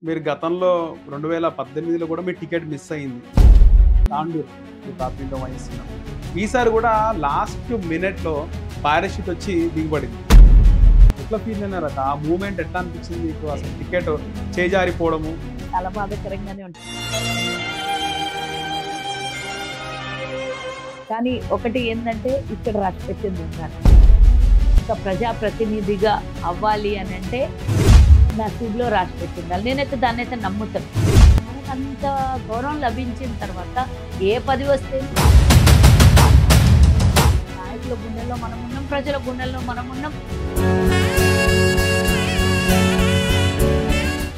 మీరు గతంలో 2018లో కూడా మీ టికెట్ మిస్ అయింది. తాండూరు మీ ప్రాతినిధ్యం వహిస్తున్నాం. ఈసారి కూడా లాస్ట్ మినిట్‌లో పారాషూట్ వచ్చి దిగబడింది. ఎట్లా ఫీల్ అయినారు అక్క? ఆ మూవ్‌మెంట్ ఎట్లా అనిపించింది మీకు? అసలు టికెట్ చేజారిపోవడము. చాలా బాధాకరంగానే ఉంటుంది. కానీ ఒకటి ఏంటంటే ఇక్కడ రాసి పెట్టింది ఉన్నారు. ఒక ప్రజాప్రతినిధిగా అవ్వాలి అని అంటే నసీబ్లో రాసి పెట్టింది. నేనైతే దాన్ని అయితే నమ్ముతాను. మనకు అంత గౌరవం లభించిన తర్వాత ఏ పదవి వస్తే నాయకుల గుండెల్లో మనం ఉన్నాం, ప్రజల గుండెల్లో మనం ఉన్నాం.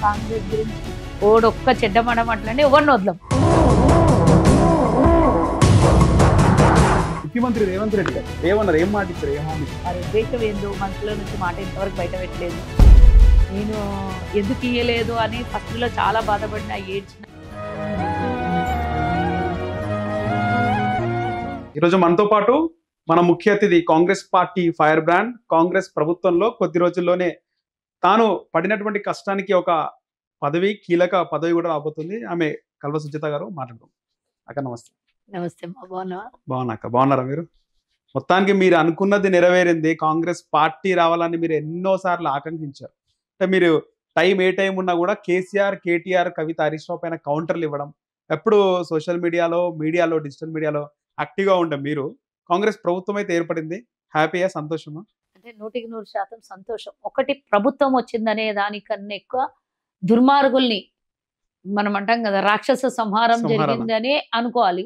కాంగ్రెస్ గురించి ఓడొక్క చెడ్డమడం అట్లంటే ఎవరిని వదలం. ముఖ్యమంత్రి రేవంత్ రెడ్డి గారు ఏమన్నారు? ఏం మాట ఇచ్చారు? ఏం హామీ? మరి ఉద్దేశం ఏందో మనసులో నుంచి మాట ఇంతవరకు బయట పెట్టలేదు. నేను ఎందుకు ఇయ్యలేదు అని ఫస్ట్లో చాలా బాధపడినా, ఏడ్చిన. ఈరోజు మనతో పాటు మన ముఖ్య అతిథి Congress party fire brand. Congress ప్రభుత్వంలో కొద్ది రోజుల్లోనే తాను పడినటువంటి కష్టానికి ఒక పదవి, కీలక పదవి కూడా రాబోతుంది. ఆమె కల్వ సుజాత గారు. మాట్లాడదాం. అక్క నమస్తే. నమస్తే మా బాగున్నావా? బాగున్నా అక్క. బాగున్నారా మీరు? మొత్తానికి మీరు అనుకున్నది నెరవేరింది. కాంగ్రెస్ పార్టీ రావాలని మీరు ఎన్నోసార్లు ఆకాంక్షించారు. అంటే మీరు ఏ టైం ఉన్నా కూడా కేసీఆర్, కేటీఆర్, కవిత, హరీష్ రావు పైన కౌంటర్లు ఇవ్వడం, ఎప్పుడు సోషల్ మీడియాలో, డిజిటల్ మీడియాలో యాక్టివ్గా ఉండే మీరు కాంగ్రెస్ ప్రభుత్వం అయితే ఏర్పడింది. హ్యాపీయా? సంతోషమా? అంటే 100% సంతోషం. ఒకటి ప్రభుత్వం వచ్చిందనే దానికన్నా ఎక్కువ దుర్మార్గుల్ని మనం అంటాం కదా, రాక్షస సంహారం జరిగిందనే అనుకోవాలి.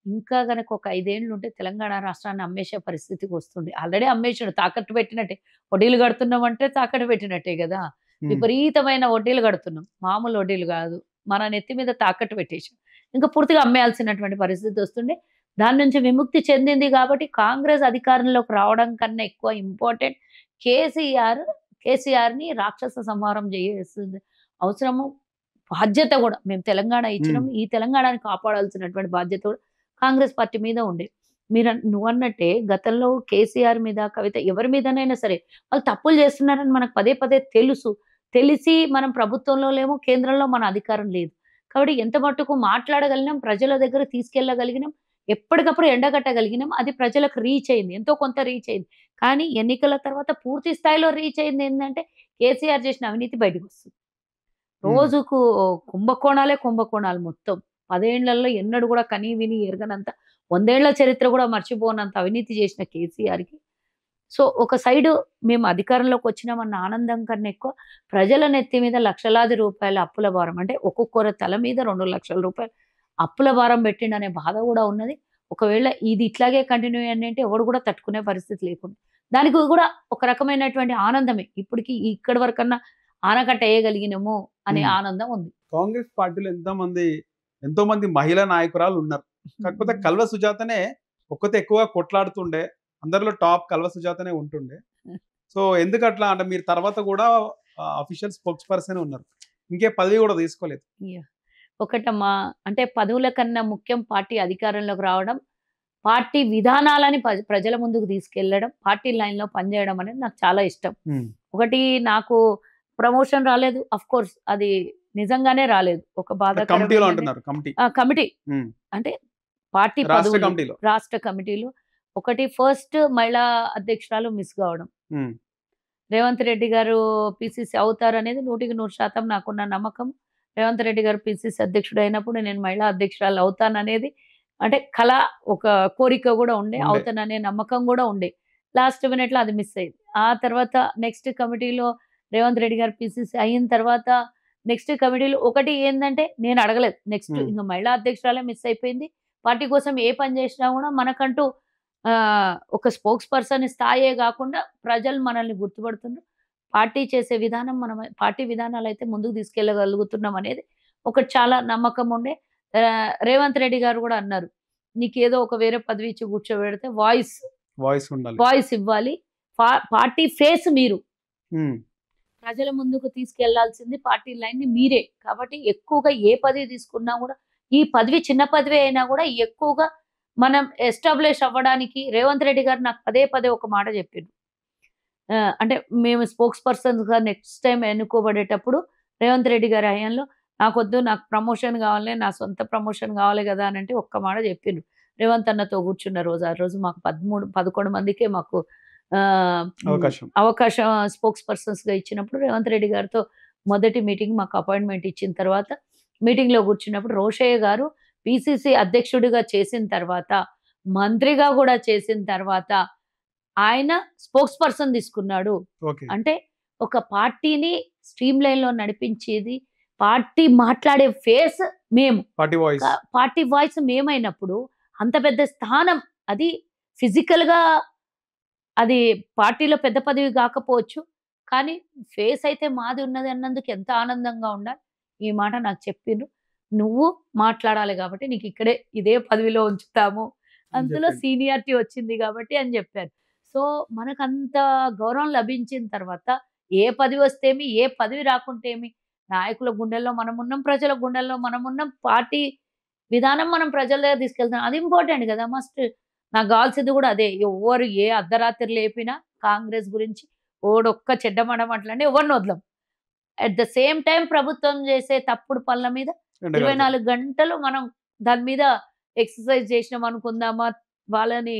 ఇంకా గనక ఒక 5 ఏళ్ళు ఉంటే తెలంగాణ రాష్ట్రాన్ని అమ్మేసే పరిస్థితికి వస్తుంది. ఆల్రెడీ అమ్మేసాడు, తాకట్టు పెట్టినట్టే. వడ్డీలు కడుతున్నామంటే తాకట్టు పెట్టినట్టే కదా. విపరీతమైన వడ్డీలు కడుతున్నాం, మామూలు వడ్డీలు కాదు. మన నెత్తి మీద తాకట్టు పెట్టేసాం. ఇంకా పూర్తిగా అమ్మేయాల్సినటువంటి పరిస్థితి వస్తుండే. దాని నుంచి విముక్తి చెందింది కాబట్టి కాంగ్రెస్ అధికారంలోకి రావడం కన్నా ఎక్కువ ఇంపార్టెంట్ కేసీఆర్ని రాక్షస సంహారం చేయాల్సింది అవసరము, బాధ్యత కూడా. మేము తెలంగాణ ఇచ్చినాం, ఈ తెలంగాణని కాపాడాల్సినటువంటి బాధ్యత కూడా కాంగ్రెస్ పార్టీ మీద ఉండే. నువ్వన్నట్టే గతంలో కేసీఆర్ మీద, కవిత, ఎవరి మీదనైనా సరే వాళ్ళు తప్పులు చేస్తున్నారని మనకు పదే పదే తెలిసి మనం ప్రభుత్వంలో లేము, కేంద్రంలో మన అధికారం లేదు. కాబట్టి ఎంత మట్టుకు మాట్లాడగలిగినాం, ప్రజల దగ్గర తీసుకెళ్ళగలిగినాం, ఎప్పటికప్పుడు ఎండగట్టగలిగినాం. అది ప్రజలకు రీచ్ అయింది, ఎంతో కొంత రీచ్ అయింది. కానీ ఎన్నికల తర్వాత పూర్తి స్థాయిలో రీచ్ అయింది ఏంటంటే కేసీఆర్ చేసిన అవినీతి బయటకు వస్తుంది. రోజుకు కుంభకోణాలు మొత్తం. 10 ఏళ్లలో ఎన్నడూ కూడా కనీ విని ఎరగనంత, 100 ఏళ్ల చరిత్ర కూడా మర్చిపోనంత అవినీతి చేసిన కేసీఆర్కి. సో ఒక సైడు మేము అధికారంలోకి వచ్చినామన్న ఆనందం కన్నా ఎక్కువ ప్రజల నెత్తి మీద లక్షలాది రూపాయల అప్పుల భారం, అంటే ఒక్కొక్కరి తల మీద 2 లక్షల రూపాయలు అప్పుల భారం పెట్టిండనే బాధ కూడా ఉన్నది. ఒకవేళ ఇది ఇట్లాగే కంటిన్యూ అయ్యింది అంటే ఎవడు కూడా తట్టుకునే పరిస్థితి లేకుండా, దానికి కూడా ఒక రకమైనటువంటి ఆనందమే. ఇప్పటికి ఇక్కడి వరకన్నా ఆనకట్ట వేయగలిగినాము అనే ఆనందం ఉంది. కాంగ్రెస్ పార్టీలో ఎంతో మంది మహిళా నాయకురాలు ఉన్నారు. కాకపోతే కల్వ సుజాతనే ఒక్కతే ఎక్కువగా కొట్లాడుతుండే. అందరిలో టాప్ కల్వ సుజాతనే ఉంటుండే. సో ఎందుకు అట్లా అంటే మీరు తర్వాత కూడా అఫీషియల్ స్పోక్స్ పర్సన్ ఉన్నారు, ఇంకే పదవి కూడా తీసుకోలేదు. ఒకటమ్మా, అంటే పదవుల కన్నా ముఖ్యం పార్టీ అధికారంలోకి రావడం, పార్టీ విధానాలని ప్రజల ముందుకు తీసుకెళ్లడం, పార్టీ లైన్లో పనిచేయడం అనేది నాకు చాలా ఇష్టం. ఒకటి, నాకు ప్రమోషన్ రాలేదు, అఫ్ కోర్స్ అది నిజంగానే రాలేదు. ఒక బాధ. కమిటీ అంటే పార్టీ రాష్ట్ర కమిటీలో ఒకటి, ఫస్ట్ మహిళా అధ్యక్షురాలు మిస్ కావడం. రేవంత్ రెడ్డి గారు పిసిసి అవుతారు అనేది 100% నాకున్న నమ్మకం. రేవంత్ రెడ్డి గారు పిసిసి అధ్యక్షుడు అయినప్పుడు నేను మహిళా అధ్యక్షురాలు అవుతాననేది అంటే కళ, ఒక కోరిక కూడా ఉండే, అవుతాననే నమ్మకం కూడా ఉండే. లాస్ట్ మినిట్లో అది మిస్ అయింది. ఆ తర్వాత నెక్స్ట్ కమిటీలో రేవంత్ రెడ్డి గారు పిసిసి అయిన తర్వాత నెక్స్ట్ కమిటీలో ఒకటి ఏంటంటే నేను అడగలేదు. నెక్స్ట్ ఇంకా మహిళా అధ్యక్షురాలే మిస్ అయిపోయింది. పార్టీ కోసం ఏ పని చేసినా కూడా మనకంటూ ఒక స్పోక్స్ పర్సన్ స్థాయే కాకుండా ప్రజలు మనల్ని గుర్తుపడుతున్నారు. పార్టీ చేసే విధానం, మనం పార్టీ విధానాలు అయితే ముందుకు తీసుకెళ్ళగలుగుతున్నాం అనేది ఒకటి చాలా నమ్మకం ఉండే. రేవంత్ రెడ్డి గారు కూడా అన్నారు, నీకేదో ఒక వేరే పదవి ఇచ్చి కూర్చోబెడితే వాయిస్ ఇవ్వాలి, పార్టీ ఫేస్ మీరు, ప్రజల ముందుకు తీసుకెళ్లాల్సింది పార్టీ లైన్ ని మీరే. కాబట్టి ఎక్కువగా ఏ పదవి తీసుకున్నా కూడా, ఈ పదవి చిన్న పదవి అయినా కూడా ఎక్కువగా మనం ఎస్టాబ్లిష్ అవ్వడానికి రేవంత్ రెడ్డి గారు నాకు పదే ఒక మాట చెప్పారు. అంటే మేము స్పోక్స్ పర్సన్స్గా నెక్స్ట్ టైం ఎన్నుకోబడేటప్పుడు రేవంత్ రెడ్డి గారి హయాంలో నాకొద్దు, నాకు ప్రమోషన్ కావాలి, నా సొంత ప్రమోషన్ కావాలి కదా అని అంటే ఒక్క మాట చెప్పిండ్రు. రేవంత్ అన్నతో కూర్చున్న రోజు, ఆ రోజు మాకు 11 మందికే మాకు అవకాశం స్పోక్స్ పర్సన్స్‌గా ఇచ్చినప్పుడు రేవంత్ రెడ్డి గారితో మొదటి మీటింగ్ మాకు అపాయింట్మెంట్ ఇచ్చిన తర్వాత మీటింగ్‌లో కూర్చున్నప్పుడు రోషయ్య గారు పీసీసీ అధ్యక్షుడిగా చేసిన తర్వాత, మంత్రిగా కూడా చేసిన తర్వాత ఆయన స్పోక్స్ పర్సన్ తీసుకున్నాడు. ఓకే. అంటే ఒక పార్టీని స్ట్రీమ్ లైన్‌లో నడిపించేది, పార్టీ మాట్లాడే ఫేస్ మేము. పార్టీ వాయిస్ మేమైనప్పుడు అంత పెద్ద స్థానం అది ఫిజికల్‌గా అది పార్టీలో పెద్ద పదవి కాకపోవచ్చు. కానీ ఫేస్ అయితే మాది ఉన్నది అన్నందుకు ఎంత ఆనందంగా ఉండాలి. ఈ మాట నాకు చెప్పిండ్రు. "నువ్వు మాట్లాడాలి కాబట్టి నీకు ఇక్కడే ఇదే పదవిలో ఉంచుతాము. అందులో సీనియారిటీ వచ్చింది కాబట్టి" అని చెప్పారు. సో, మనకంత గౌరవం లభించిన తర్వాత ఏ పదవి వస్తేమి, ఏ పదవి రాకుంటేమి, నాయకుల గుండెల్లో మనమున్నాం, ప్రజల గుండెల్లో మనమున్నాం. పార్టీ విధానం మనం ప్రజల దగ్గర తీసుకెళ్తున్నాం. అది ఇంపార్టెంట్ కదా! మస్ట్. నాకు కావాల్సింది కూడా అదే. ఎవ్వరు ఏ అర్ధరాత్రి లేపినా కాంగ్రెస్ గురించి ఓడొక్క చెడ్డ మాట మాట్లాడినా ఎవరిని వదలం. అట్ ద సేమ్ టైమ్ ప్రభుత్వం చేసే తప్పుడు పనుల మీద 24 గంటలు మనం దాని మీద ఎక్సర్సైజ్ చేసినాం అనుకుందామా, వాళ్ళని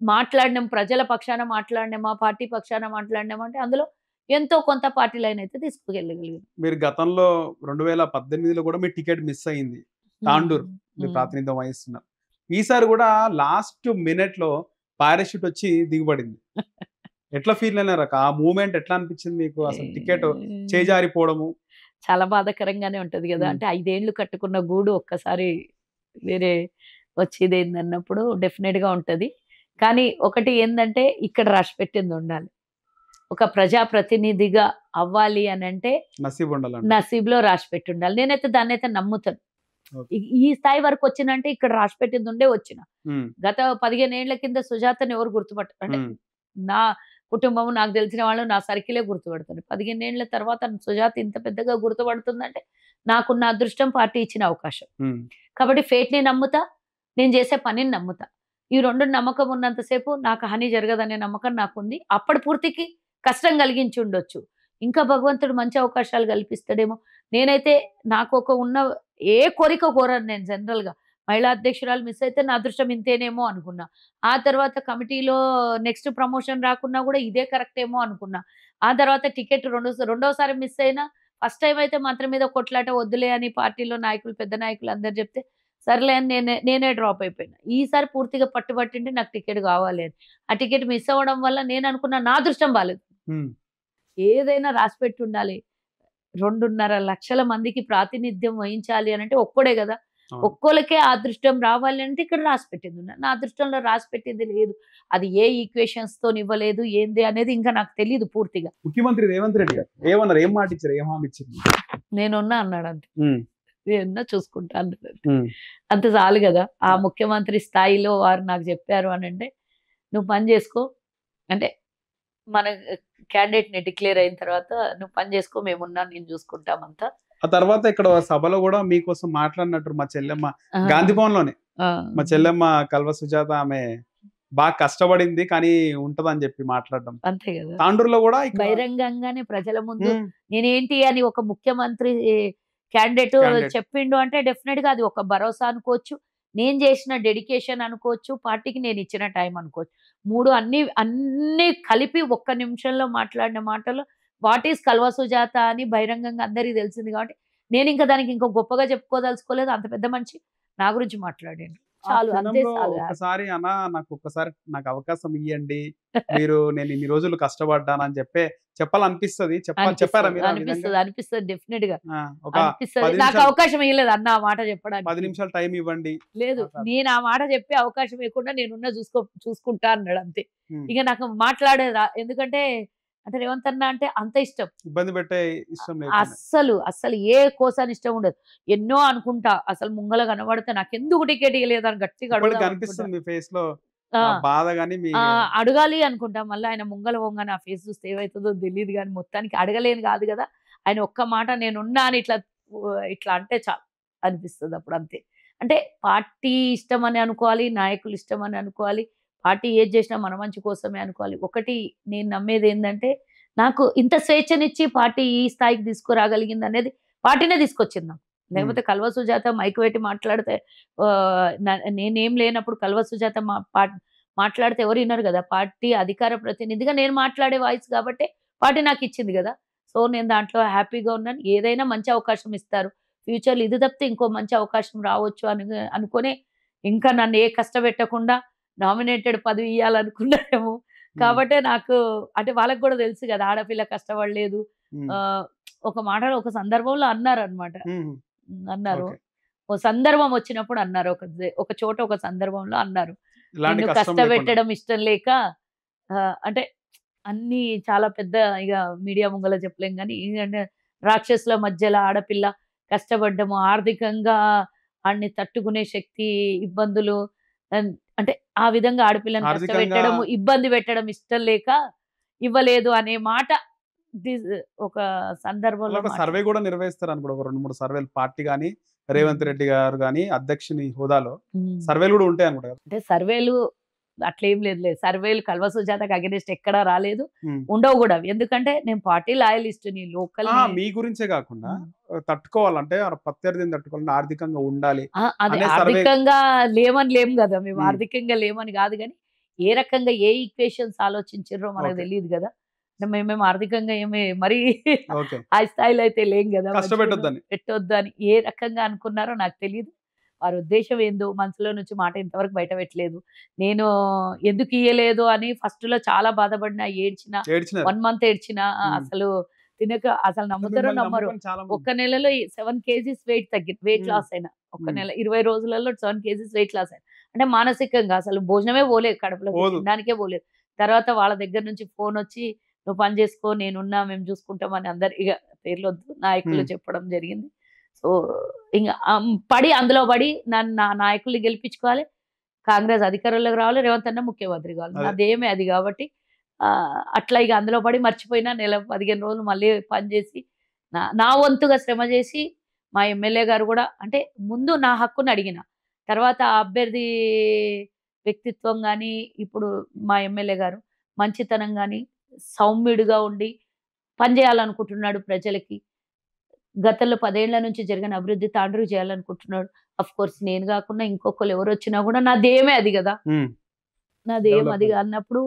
మాట్లాడినాం, ప్రజల పక్షాన మాట్లాడినామా, పార్టీ పక్షాన మాట్లాడినామా అంటే అందులో ఎంతో కొంత పార్టీ లైన్ అయితే తీసుకెళ్ళగలిగాం. మీరు గతంలో 2018లో కూడా మీ టికెట్ మిస్ అయింది. తాండూర్ మీరు ప్రాతినిధ్యం వహిస్తున్నారు. ఈసారి కూడా లాస్ట్ మినిట్‌లో పారాషూట్ వచ్చి దిగబడింది. ఎట్లా ఫీల్ అయినారు అక్క? ఆ మూవ్‌మెంట్ ఎట్లా అనిపించింది మీకు? అసలు టికెట్ చేజారిపోవడము. చాలా బాధాకరంగానే ఉంటది గదా! అంటే 5 ఏళ్ళు కట్టుకున్న గూడు ఒక్కసారి వేరే వచ్చేదేందన్నప్పుడు డెఫినిట్‌గా ఉంటది. కానీ ఒకటి ఏందంటే ఇక్కడ రాసిపెట్టింది ఉండాలి. ఒక ప్రజా ప్రతినిధిగా అవ్వాలి అనంటే నసీబ్ ఉండాలంట. నసీబ్‌లో రాసిపెట్టి ఉండాలి. నేనైతే దాన్నైతే నమ్ముతాను. ఈ స్థాయి వరకు వచ్చినంటే ఇక్కడ రాసిపెట్టింది ఉండే వచ్చిన. గత 15 ఏళ్ల కింద సుజాతని ఎవరు గుర్తుపట్టరు. అంటే నా కుటుంబం, నాకు తెలిసిన వాళ్ళు, నా సర్కిలే గుర్తుపడతారు. 15 ఏళ్ల తర్వాత సుజాత ఇంత పెద్దగా గుర్తుపడుతుందంటే నాకున్న అదృష్టం, పార్టీ ఇచ్చిన అవకాశం. కాబట్టి ఫేట్‌ని నమ్ముతా, నేను చేసే పనిని నమ్ముతా. ఈ 2 నమ్మకం ఉన్నంత సేపు నాకు హాని జరగదనే నమ్మకం నాకుంది. అప్పటి పూర్తికి కష్టం కలిగించి ఉండొచ్చు. ఇంకా భగవంతుడు మంచి అవకాశాలు కల్పిస్తాడేమో. నేనైతే నాకు ఉన్న ఏ కోరిక కోరను నేను జనరల్‌గా. మహిళా అధ్యక్షురాలు మిస్ అయితే నా అదృష్టం ఇంతేనేమో అనుకున్నా. ఆ తర్వాత కమిటీలో నెక్స్ట్ ప్రమోషన్ రాకున్నా కూడా ఇదే కరెక్ట్ ఏమో అనుకున్నా. ఆ తర్వాత టికెట్ రెండోసారి మిస్ అయినా, ఫస్ట్ టైమ్ అయితే మంత్రం మీద కొట్లాట వద్దులే అని పార్టీలో నాయకులు, పెద్ద నాయకులు అందరూ చెప్తే సర్లే అని నేనే డ్రాప్ అయిపోయినా. ఈసారి పూర్తిగా పట్టుబట్టింటే నాకు టికెట్ కావాలి అని. ఆ టికెట్ మిస్ అవ్వడం వల్ల నేను అనుకున్న నా అదృష్టం బాలేదు. ఏదైనా రాసిపెట్టి ఉండాలి. 2.5 లక్షల మందికి ప్రాతినిధ్యం వహించాలి అనంటే ఒక్కడే గదా! ఒక్కోళ్ళకే ఆ అదృష్టం రావాలి అంటే ఇక్కడ రాసిపెట్టింది ఉన్నది. నా అదృష్టంలో రాసిపెట్టింది లేదు. అది ఏ ఈక్వేషన్స్‌తోనివ్వలేదు ఏంది అనేది ఇంకా నాకు తెలీదు పూర్తిగా. ముఖ్యమంత్రి రేవంత్ రెడ్డి గారు ఏమన్నారు? ఏం మాట ఇచ్చారు? ఏం హామీ ఇచ్చారు? నేనున్నా అన్నాడంతే. నేనున్నా చూసుకుంటా అన్నాడంతే. అంత చాలు గదా! ఆ ముఖ్యమంత్రి స్థాయిలో వారు నాకు చెప్పారు అనంటే, నువ్వు పని చేసుకో, అంటే మన క్యాండిడేట్‌ని డిక్లేర్ అయిన తర్వాత నువ్వు పని చేసుకో, మేమున్నాం, నేను చూసుకుంటాం అంతా. ఆ తర్వాత ఇక్కడ సభలో కూడా మీకోసం మాట్లాడినట్టు మా చెల్లెమ్మ గాంధీ భవన్‌లోనే. మా చెల్లెమ్మ కల్వ సుజాత ఆమె బాగా కష్టపడింది కానీ ఉంటదని చెప్పి మాట్లాడడం. అంతే కదా! తాండూరులో కూడా బహిరంగంగానే ప్రజల ముందు నేనేంటి అని ఒక ముఖ్యమంత్రి క్యాండిడేట్ చెప్పిండు అంటే డెఫినెట్‌గా అది ఒక భరోసా అనుకోవచ్చు. నేను చేసిన డెడికేషన్ అనుకోవచ్చు. పార్టీకి నేను ఇచ్చిన టైం అనుకోవచ్చు. 3 అన్నీ కలిపి ఒక్క నిమిషంలో మాట్లాడిన మాటలు వాట్ ఈస్ కల్వ సుజాత అని బహిరంగంగా అందరికి తెలిసింది కాబట్టి నేను ఇంకా దానికి ఇంకో గొప్పగా చెప్పుకోదలుచుకోలేదు. అంత పెద్ద మనిషి నా గురించి మాట్లాడిండు. చాలు, అంతే చాలు. ఒకసారి అన్నా నాకు అవకాశం ఇయ్యండి. నేను ఇన్ని రోజులు కష్టపడ్డానని చెప్పాలనిపిస్తది. చెప్పారా మీరు? అనిపిస్తది డెఫినెట్‌గా. నాకు అవకాశం ఇయ్యలేదు అన్న ఆ మాట చెప్పడానికి. 10 నిమిషాలు టైం ఇవ్వండి. లేదు, నేను ఆ మాట చెప్పే అవకాశం ఇవ్వకుండా నేనున్నా చూసుకుంటా అన్నాడు అంతే. ఇక నాకు మాట్లాడేదా, ఎందుకంటే అంటే రేవంత్ అన్న అంటే అంత ఇష్టం. ఇబ్బంది పెట్టే ఇష్టం లేదు. అస్సలు ఏ కోసాని ఇష్టం ఉండదు. ఎన్నో అనుకుంటా, అసలు ముంగల కనబడితే నాకెందుకు టికెట్ ఇయ్యలేదని గట్టిగా అనిపిస్తుంది మీ ఫేస్ లో బాధ గాని అడగాలి అనుకుంటా. మళ్ళీ ఆయన ముంగల వంగ నా ఫేస్ చూస్తే ఏమవుతుందో తెలియదు కానీ మొత్తానికి అడగలేను కాదు కదా. ఆయన ఒక్క మాట నేనున్నా అని ఇట్లా అంటే చాలు అనిపిస్తుంది అప్పుడు అంతే. అంటే పార్టీ ఇష్టం అని అనుకోవాలి, నాయకులు ఇష్టం అని అనుకోవాలి, పార్టీ ఏది చేసినా మన మంచి కోసమే అనుకోవాలి. ఒకటి నేను నమ్మేది ఏంటంటే నాకు ఇంత స్వేచ్ఛనిచ్చి పార్టీ ఈ స్థాయికి తీసుకురాగలిగింది అనేది పార్టీనే తీసుకొచ్చింది నాకు. లేకపోతే కల్వ సుజాత మైక్ పెట్టి మాట్లాడితే నేనేం లేనప్పుడు కల్వ సుజాత మాట్లాడితే ఎవరు విన్నారు కదా. పార్టీ అధికార ప్రతినిధిగా నేను మాట్లాడే వాయిస్ కాబట్టి పార్టీ నాకు ఇచ్చింది కదా. సో నేను దాంట్లో హ్యాపీగా ఉన్నాను. ఏదైనా మంచి అవకాశం ఇస్తారు ఫ్యూచర్లో, ఇది తప్పితే ఇంకో మంచి అవకాశం రావచ్చు అని అనుకుని ఇంకా నన్ను ఏ కష్టపెట్టకుండా నామినేటెడ్ పదవి ఇవ్వాలనుకున్నారేమో. కాబట్టి నాకు అంటే వాళ్ళకి కూడా తెలుసు కదా ఆడపిల్ల కష్టపడలేదు. ఒక మాటలో ఒక సందర్భంలో అన్నారు. ఓ సందర్భం వచ్చినప్పుడు అన్నారు. ఒక చోట ఒక సందర్భంలో అన్నారు, నిన్ను కష్టపెట్టడం ఇష్టం లేక అంటే అన్ని చాలా పెద్ద ఇక మీడియా ముంగల చెప్పలేం కానీ ఏంటంటే రాక్షసుల మధ్యలో ఆడపిల్ల కష్టపడ్డము, ఆర్థికంగా అన్ని తట్టుకునే శక్తి, ఇబ్బందులు అంటే ఆ విధంగా ఆడపిల్లని కష్టపెట్టడము, ఇబ్బంది పెట్టడం ఇష్టం లేక ఇవ్వలేదు అనే మాట ఒక సందర్భంలో సర్వే కూడా నిర్వహిస్తారు అనుకో. ఒక 2-3 సర్వేలు పార్టీ గానీ రేవంత్ రెడ్డి గారు గానీ అధ్యక్షుని హోదాలో సర్వేలు కూడా ఉంటాయి అనుకుంటా. అంటే సర్వేలు అట్లేం లేదు. సర్వేలు కల్వ సుజాతకు అగెనిస్ట్ ఎక్కడా రాలేదు, ఉండవు కూడా. ఎందుకంటే నేను పార్టీ లాయలిస్ట్, నీ లోకల్ మీ గురించే కాకుండా తట్టుకోవాలంటే ప్రత్యర్థిని తట్టుకోవాలంటే ఆర్థికంగా ఉండాలి. ఆర్థికంగా లేం కదా మేము. ఆర్థికంగా లేమని కాదు కానీ ఏ రకంగా ఏ ఈక్వేషన్స్ ఆలోచించారో మనకు తెలియదు కదా. మేమేం ఆర్థికంగా ఏమి మరీ ఆ స్థాయిలో అయితే లేం కదా. పెట్టొద్దని ఏ రకంగా అనుకున్నారో నాకు తెలియదు. వారి ఉద్దేశం ఏందో మనసులో నుంచి మాట ఇంతవరకు బయట పెట్టలేదు. నేను ఎందుకు ఇయ్యలేదు అని ఫస్ట్ లో చాలా బాధపడినా, ఏడ్చిన 1 month ఏడ్చిన. అసలు తినక అసలు నమ్ముతారో నమ్మరు. ఒక్క నెలలో 7 kgs వెయిట్ లాస్ అయినా. ఒక్క నెల 20 రోజులలో 7 kgs వెయిట్ లాస్ అయినా. అంటే మానసికంగా అసలు భోజనమే పోలేదు, కడుపులో తినడానికే పోలేదు. తర్వాత వాళ్ళ దగ్గర నుంచి ఫోన్ వచ్చి నువ్వు పని చేసుకో, నేనున్నా, మేము చూసుకుంటామని అందరు ఇక పేర్లు వద్దు నాయకులు చెప్పడం జరిగింది. సో ఇంకా అందులో పడి నా నాయకుల్ని గెలిపించుకోవాలి, కాంగ్రెస్ అధికారంలోకి రావాలి, రేవంత్ అన్న ముఖ్యమంత్రి కావాలి, నాదేమే అది. కాబట్టి అట్లా ఇక అందులో పడి మర్చిపోయినా 15 రోజులు మళ్ళీ పనిచేసి నా వంతుగా శ్రమ చేసి మా ఎమ్మెల్యే గారు కూడా అంటే ముందు నా హక్కుని అడిగిన తర్వాత అభ్యర్థి వ్యక్తిత్వం కానీ ఇప్పుడు మా ఎమ్మెల్యే గారు మంచితనం కానీ సౌమ్యుడిగా ఉండి పనిచేయాలనుకుంటున్నాడు ప్రజలకి. గతంలో 10 ఏళ్ల నుంచి జరిగిన అభివృద్ధి తాండ్రు చేయాలనుకుంటున్నాడు. అఫ్ కోర్స్ నేను కాకుండా ఇంకొకరు ఎవరు వచ్చినా కూడా నాదేమే అది కదా. నాదేం అది అన్నప్పుడు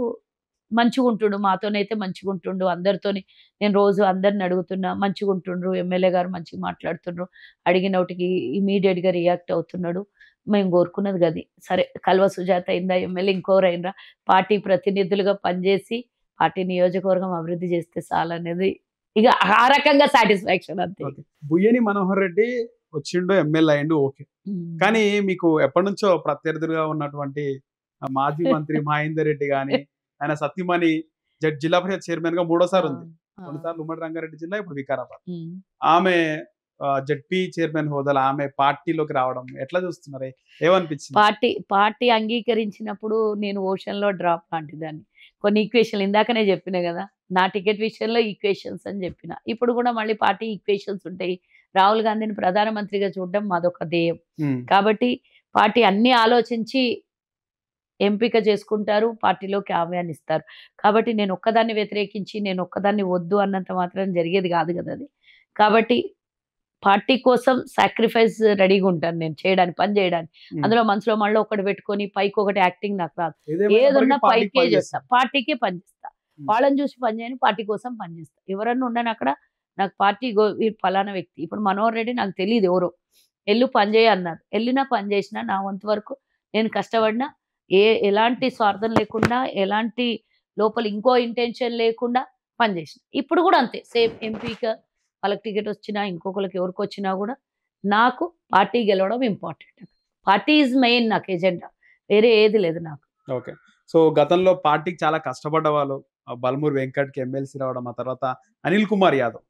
మంచిగా ఉంటుండు, మాతోనైతే మంచిగా ఉంటుండు. అందరితోని నేను రోజు అందరిని అడుగుతున్నా, మంచిగా ఉంటుండ్రు. ఎమ్మెల్యే గారు మంచిగా మాట్లాడుతుండ్రు, అడిగిన ఒకటికి ఇమీడియట్ గా రియాక్ట్ అవుతున్నాడు. మేము కోరుకున్నది గది. సరే కల్వ సుజాత అయిందా, ఎమ్మెల్యే ఇంకోరు అయినరా, పార్టీ ప్రతినిధులుగా పనిచేసి పార్టీ నియోజకవర్గం అభివృద్ధి చేస్తే చాలనేది ఇక ఆ రకంగా సాటిస్ఫాక్షన్ అంతే. బుయ్యని మనోహర్ రెడ్డి వచ్చిండు, ఎమ్మెల్యే అయిండు, ఓకే. కానీ మీకు ఎప్పటి నుంచో ప్రత్యర్థులుగా ఉన్నటువంటి మాజీ మంత్రి మహేందర్ రెడ్డి గాని, ఆయన సత్యమణి జిల్లా పరిషత్ చైర్మన్ గా 3వ సారి ఉంది. 2 సార్లు ఉమ్మడి రంగారెడ్డి జిల్లా, ఇప్పుడు వికారాబాద్. ఆమె జడ్పీ చైర్మన్ హోదాలో ఆమె పార్టీలోకి రావడం ఎట్లా చూస్తున్నారు, ఏమనిపించింది? పార్టీ అంగీకరించినప్పుడు నేను ఓషన్ లో డ్రాప్ లాంటిదాన్ని. కొన్ని ఈక్వేషన్లు ఇందాకనే చెప్పిన కదా, నా టికెట్ విషయంలో ఈక్వేషన్స్ అని చెప్పిన. ఇప్పుడు కూడా మళ్ళీ పార్టీ ఈక్వేషన్స్ ఉంటాయి. రాహుల్ గాంధీని ప్రధానమంత్రిగా చూడడం మాదొక ధ్యేయం. కాబట్టి పార్టీ అన్ని ఆలోచించి ఎంపిక చేసుకుంటారు, పార్టీలోకి ఆహ్వానిస్తారు. కాబట్టి నేను ఒక్కదాన్ని వ్యతిరేకించి నేను ఒక్కదాన్ని వద్దు అన్నంత మాత్రం జరిగేది కాదు కదా అది. కాబట్టి పార్టీ కోసం సాక్రిఫైస్ రెడీగా ఉంటాను నేను చేయడానికి, పని చేయడానికి. అందులో మనసులో మళ్ళీ ఒకటి పెట్టుకొని పైకి ఒకటి యాక్టింగ్ నాకు రాదు. ఏదన్నా పైకే చేస్తా, పార్టీకే పనిచేస్తా. వాళ్ళని చూసి పని చేయని, పార్టీ కోసం పనిచేస్తా. ఎవరన్నా ఉండని అక్కడ నాకు పార్టీ ఫలానా వ్యక్తి. ఇప్పుడు మనోహర్ రెడ్డి నాకు తెలియదు ఎవరో, ఎల్లు పని చేయ అన్నారు, వెళ్ళినా పని చేసిన నా వంతు వరకు నేను కష్టపడినా, ఎలాంటి స్వార్థం లేకుండా, ఎలాంటి లోపల ఇంకో ఇంటెన్షన్ లేకుండా పనిచేసిన. ఇప్పుడు కూడా అంతే సేమ్. ఎంపీగా వాళ్ళకి టికెట్ వచ్చినా, ఇంకొకరికి ఎవరికి వచ్చినా కూడా నాకు పార్టీ గెలవడం ఇంపార్టెంట్. పార్టీ ఈజ్ మెయిన్ నాకు ఎజెండా, వేరే ఏది లేదు నాకు. ఓకే. సో గతంలో పార్టీకి చాలా కష్టపడ్డ వాళ్ళు బల్మూరి వెంకట్కి ఎమ్మెల్సీ రావడం, ఆ తర్వాత అనిల్ కుమార్ యాదవ్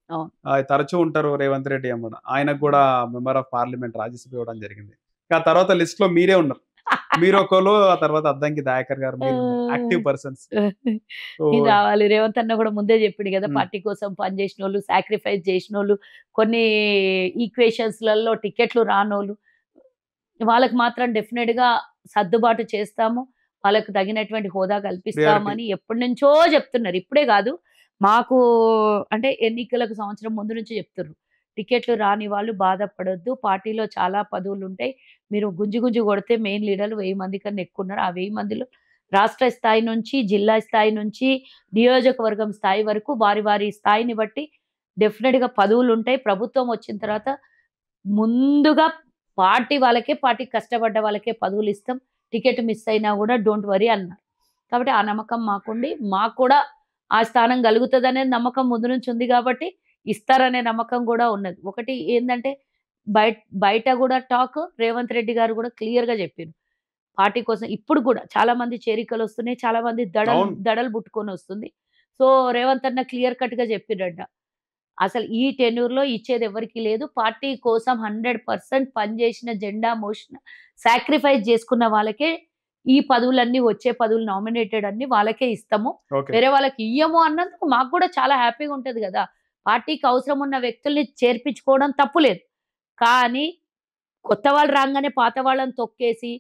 తరచూ ఉంటారు రేవంత్ రెడ్డి అమ్మడ, ఆయనకు కూడా మెంబర్ ఆఫ్ పార్లమెంట్ రాజ్యసభ ఇవ్వడం జరిగింది. ఆ తర్వాత లిస్ట్ లో మీరే ఉన్నారు, మీరు ఒకళ్ళు, ఆ తర్వాత అద్దంకి దయాకర్ గారు, యాక్టివ్ పర్సన్స్ రావాలి. రేవంత్ అన్న కూడా ముందే చెప్పిండు కదా, పార్టీ కోసం పనిచేసిన వాళ్ళు, సాక్రిఫైస్ చేసిన వాళ్ళు, కొన్ని ఈక్వేషన్స్లలో టికెట్లు రానోళ్ళు, వాళ్ళకి మాత్రం డెఫినెట్ గా సర్దుబాటు చేస్తాము, వాళ్ళకు తగినటువంటి హోదా కల్పిస్తామని ఎప్పటి నుంచో చెప్తున్నారు. ఇప్పుడే కాదు, మాకు అంటే ఎన్నికలకు సంవత్సరం ముందు నుంచి చెప్తుర్రు. టికెట్లు రాని వాళ్ళు బాధపడొద్దు. పార్టీలో చాలా పదవులుంటాయి. మీరు గుంజి గుంజి కొడితే మెయిన్ లీడర్లు 1000 మంది కన్నా ఎక్కువున్నారు. ఆ 1000 మందిలో రాష్ట్ర స్థాయి నుంచి, జిల్లా స్థాయి నుంచి, నియోజకవర్గం స్థాయి వరకు వారి వారి స్థాయిని బట్టి డెఫినిట్‌గా పదవులుంటాయి. ప్రభుత్వం వచ్చిన తర్వాత ముందుగా పార్టీ వాళ్ళకే, పార్టీకి కష్టపడ్డ వాళ్ళకే పదవులిస్తాం. టికెట్ మిస్ అయినా గూడా డోంట్ వరీ అన్నారు. కాబట్టి ఆ నమ్మకం మాకుండి, మాకు కూడా ఆ స్థానం గలుగుతదనే నమ్మకం ముందు నుంచి ఉంది గాబట్టి, ఇస్తారనే నమ్మకం గూడా ఉన్నది. ఒకటి ఏందంటే, బయట గూడా టాక్ రేవంత్ రెడ్డి గారు గూడా క్లియర్‌గా జెప్పిర్రు. పార్టీ కోసం ఇప్పుడు గూడా చాలా మంది చేరికలొస్తున్నాయి. చాలా మంది అవును. దడలు బుట్టుకొనొస్తుంది. సో, రేవంత్ అన్న క్లియర్ కట్‌గా జెప్పిండంట. అసలు ఈ టెన్యూర్‌లో ఇచ్చేది ఎవరికీ లేదు. పార్టీ కోసం 100% పనిచేసిన, జెండా మోసిన, సాక్రిఫైస్ చేసుకున్న వాళ్ళకే ఈ పదవులన్నీ వచ్చే పదవులు నామినేటెడ్ అన్నీ వాళ్ళకే ఇస్తాము. ఓకే. వేరే వాళ్ళకి ఇయ్యము అన్నందుకు మాకు కూడా చాలా హ్యాపీగా ఉంటది గదా! పార్టీకి అవసరం ఉన్న వ్యక్తుల్ని చేర్పించుకోవడం తప్పులేదు. కానీ కొత్త వాళ్ళు రాంగానే పాత వాళ్ళని తొక్కేసి,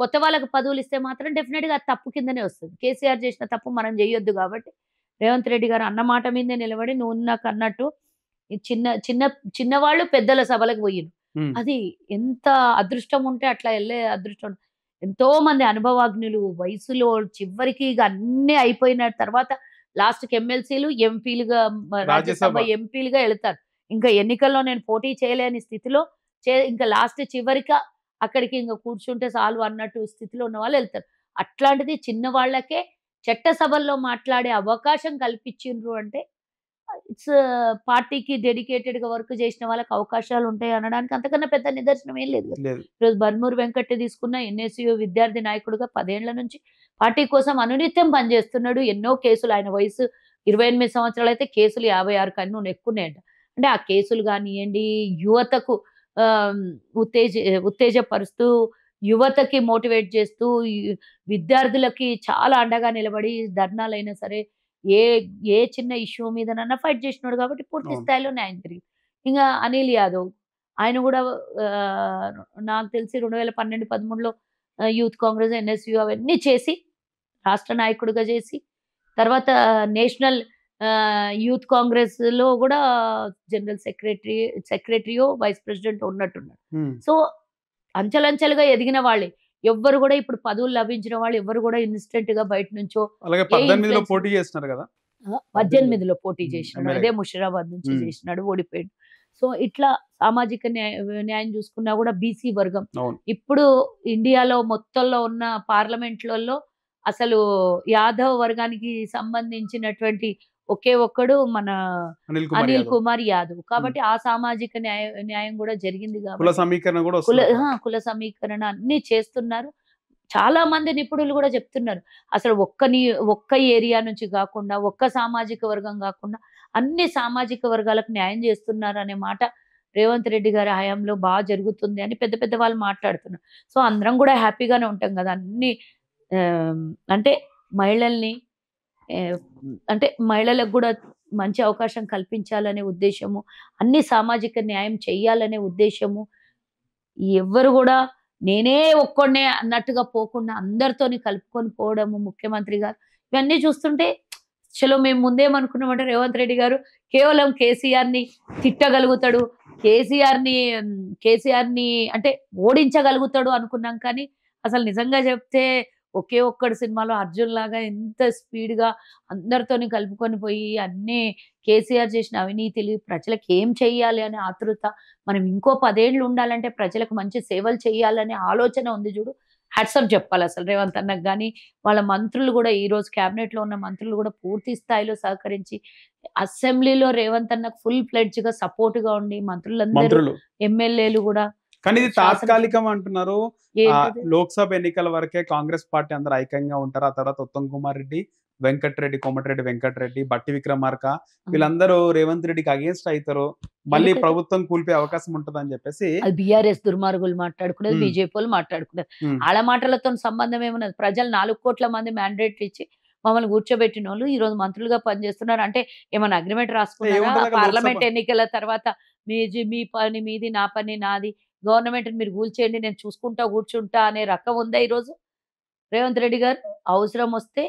కొత్త వాళ్ళకి పదవులిస్తే మాత్రం డెఫినిట్‌గా అది తప్పు కిందనే వస్తది. కేసీఆర్ చేసిన తప్పు మనం జేయొద్దు గాబట్టి, రేవంత్ రెడ్డి గారు అన్న మాట మీదనే నిలబడి నువ్వు ఇందాకన్నట్టు ఈ చిన్న చిన్న చిన్నవాళ్ళు పెద్దల సభలకు పోయిర్రు. హ్మ్. అది ఎంత అదృష్టం ఉంటే అట్లా ఎళ్ళే అదృష్టం. ఎంతోమంది అనుభవజ్ఞులు వయసులో చివరికి ఇగ అన్నీ అయిపోయిన తర్వాత లాస్ట్‌కి ఎమ్మెల్సీలు, ఎంపీలుగా రాజ్యసభ రాజ్యసభ. ఎంపీలుగా ఎళ్తారు. ఇంకా ఎన్నికల్లో నేను పోటీ చేయలేని స్థితిలో ఇంకా లాస్ట్ చివరిక అక్కడికి ఇంక కూర్చుంటే చాలు అన్నట్టు స్థితిలో ఉన్నవాళ్ళు ఎళ్తారు. అట్లాంటిది చిన్నవాళ్ళకే చట్టసభల్లో మాట్లాడే అవకాశం కల్పించిండ్రు అంటే ఇట్స్ పార్టీకి డెడికేటెడ్‌గా వర్క్ చేసిన వాళ్ళకి అవకాశాలుంటాయి అనడానికి అంతకన్నా పెద్ద నిదర్శనం ఏం లేదు గదా! లేదు. ఈరోజు బర్మూరు వెంకట్‌ని తీసుకున్న ఎన్ఎస్‌యూ విద్యార్థి నాయకుడిగా 10 ఏండ్ల నుంచి పార్టీ కోసం అనునిత్యం పనిచేస్తున్నాడు. ఎన్నో కేసులు ఆయన వయసు 28 సంవత్సరాలైతే కేసులు 56 కన్నా ఎక్కువున్నాయంట. అంటే ఆ కేసులు గానియ్యండి, యువతకు ఆహ్, ఉత్తేజ ఉత్తేజపరుస్తూ, యువతకి మోటివేట్ చేస్తూ, విద్యార్థులకి చాలా అండగా నిలబడి ధర్నాలైనా సరే ఏ ఏ చిన్న ఇష్యూ మీదనన్నా ఫైట్ చేసినోడు కాబట్టి పూర్తి అవును. స్థాయిలో న్యాయం జరిగింది. ఇంగా అనిల్ యాదవ్ ఆయన గూడా ఆహ్, నాకు తెలిసి 2012, 13లో యూత్ కాంగ్రెస్, ఎన్ఎస్‌యూ అవన్నీ చేసి రాష్ట్ర నాయకుడిగా చేసి తర్వాత నేషనల్ యూత్ కాంగ్రెస్‌లో గూడా జనరల్ సెక్రటరీయో, వైస్ ప్రెసిడెంటో ఉన్నట్టున్నాడు. హ్మ్. సో, అంచెలంచెలుగా ఎదిగిన వాళ్ళే. ఎవ్వరు గూడా ఇప్పుడు పదవులు లభించిన వాళ్ళు ఎవ్వరు గూడా ఇన్‌స్టంట్‌గా బయట నుంచో అలాగే ఏ 18లో ఇన్‌ఫ్లుయెన్స్ పోటీ చేస్తున్నారు గదా! 18 18లో పోటీ హ్మ్. చేసినాడు. అదే ఎమ్మెల్యేగా. ముషిరాబాద్ నుంచి హ్మ్. చేసినాడు. ఓడిపోయాడు. సో, ఇట్లా సామాజిక న్యాయం చూసుకున్నా గూడా బీసీ వర్గం. అవును. ఇప్పుడు ఇండియాలో మొత్తంలో ఉన్న పార్లమెంట్‌లలో అసలు యాదవ్ వర్గానికి సంబంధించినటువంటి ఒకే ఒక్కడు మన అనిల్ కుమార్ అనిల్ యాదవ్. కుమార్ యాదవ్. హ్మ్. కాబట్టి ఆ సామాజిక న్యాయం గూడా జరిగింది కుల గాబట్టి సమీకరణ గూడా వస్తదక్కడ. కుల సమీకరణ అన్నీ చేస్తున్నారు. చాలా మంది నిపుణులు గూడా చెప్తున్నారు. అసలు ఒక్క ఏరియా నుంచి గాకుండా, ఒక్క సామాజిక వర్గం గాకుండా, అన్ని సామాజిక వర్గాలకు న్యాయం జేస్తున్నారనే మాట రేవంత్ రెడ్డి గారి హయాంలో జరుగుతుంది అని పెద్ద పెద్ద వాళ్ళు మాట్లాడుతున్నారు. సో, అందరం గూడా హ్యాపీగానే ఉంటాం గదా! అన్ని ఆహ్, అంటే మహిళల్ని అంటే మహిళలకు గూడా మంచి అవకాశం కల్పించాలనే ఉద్దేశ్యము, అన్ని సామాజిక న్యాయం చెయ్యాలనే ఉద్దేశ్యము ఎవ్వరు గూడా నేనే ఒక్కడినే అన్నట్టుగా పోకుండా అందరితోని కలుపుకొని పోవడము ముఖ్యమంత్రి గారు. ఇవన్నీ చూస్తుంటే చలో మేము ముందేమనుకున్నామంటే రేవంత్ రెడ్డి గారు కేవలం కేసీఆర్‌ని తిట్టగలుగుతాడు. కేసీఆర్‌ని అంటే ఓడించగలుగుతాడు అనుకున్నాం కానీ అసలు నిజంగా చెప్తే ఒకే ఒక్కడు సినిమాలో అర్జున్‌లాగా ఎంత స్పీడ్‌గా అందరితోని కలుపుకొని పోయి అన్నీ కేసీఆర్ చేసిన అవినీతిలు ప్రజలకి ఏం చెయ్యాలి అనే ఆతృత మనం ఇంకో 10 ఏండ్లు ఉండాలంటే ప్రజలకు మంచి సేవలు చేయాలనే ఆలోచన ఉంది జూడు. హ్యాట్స్ ఆఫ్ జెప్పాలసలు రేవంత్ అన్నకి గాని, వాళ్ళ మంత్రులు గూడా ఈరోజు క్యాబినెట్‌లో ఉన్న మంత్రులు గూడా పూర్తి స్థాయిలో సహకరించి, అసెంబ్లీలో రేవంత్ అన్నకు ఫుల్ ఫ్లెడ్జ్‌గా సపోర్ట్‌గా ఉండి మంత్రులందరూ, మంత్రులు. ఎమ్మెల్యేలు గూడా కానీ ఇది శాసనసభ తాత్కాలికం అంటున్నారు. ఏంటది? లోక్‌సభ ఎన్నికల వరకే కాంగ్రెస్ పార్టీ అందరూ ఐక్యంగా ఉంటారు. ఆ తర్వాత ఉత్తమ్ కుమార్ రెడ్డి, వెంకటరెడ్డి, కోమటిరెడ్డి వెంకటరెడ్డి, బట్టి విక్రమార్క ఆ! వీళ్ళందరూ రేవంత్ రెడ్డికి అగెయిన్స్ట్ అయితారు. మళ్ళీ ఎందుకైతది? ప్రభుత్వం కూలిపోయే అవకాశం ఉంటదని జెప్పేసి అది బీఆర్ఎస్ దుర్మార్గులు మాట్లాడుకునేది. హ్మ్. బీజేపీవోళ్ళు మాట్లాడుకునేది. హ్మ్. ఆళ్ళ మాటలతోని సంబంధం ఏమున్నది? ప్రజలు 4,00,00,000 మంది మ్యాండేట్ ఇచ్చి మమ్మల్ని కూర్చోబెట్టినోళ్ళు ఈరోజు మంత్రులుగా పనిచేస్తున్నారు. అంటే ఏమన్నా అగ్రీమెంట్ రాసుకున్నారా? ఏముంటదక్కడ లోక్‌సభ పార్లమెంట్ ఎన్నికల తర్వాత మీ పని మీది, నా పని నాది. గవర్నమెంట్‌ని మీరు కూల్చేయండి. నేను చూసుకుంటా కూర్చుంటా అనే రకం ఉందా ఈరోజు? రేవంత్ రెడ్డి గారు అవసరమొస్తే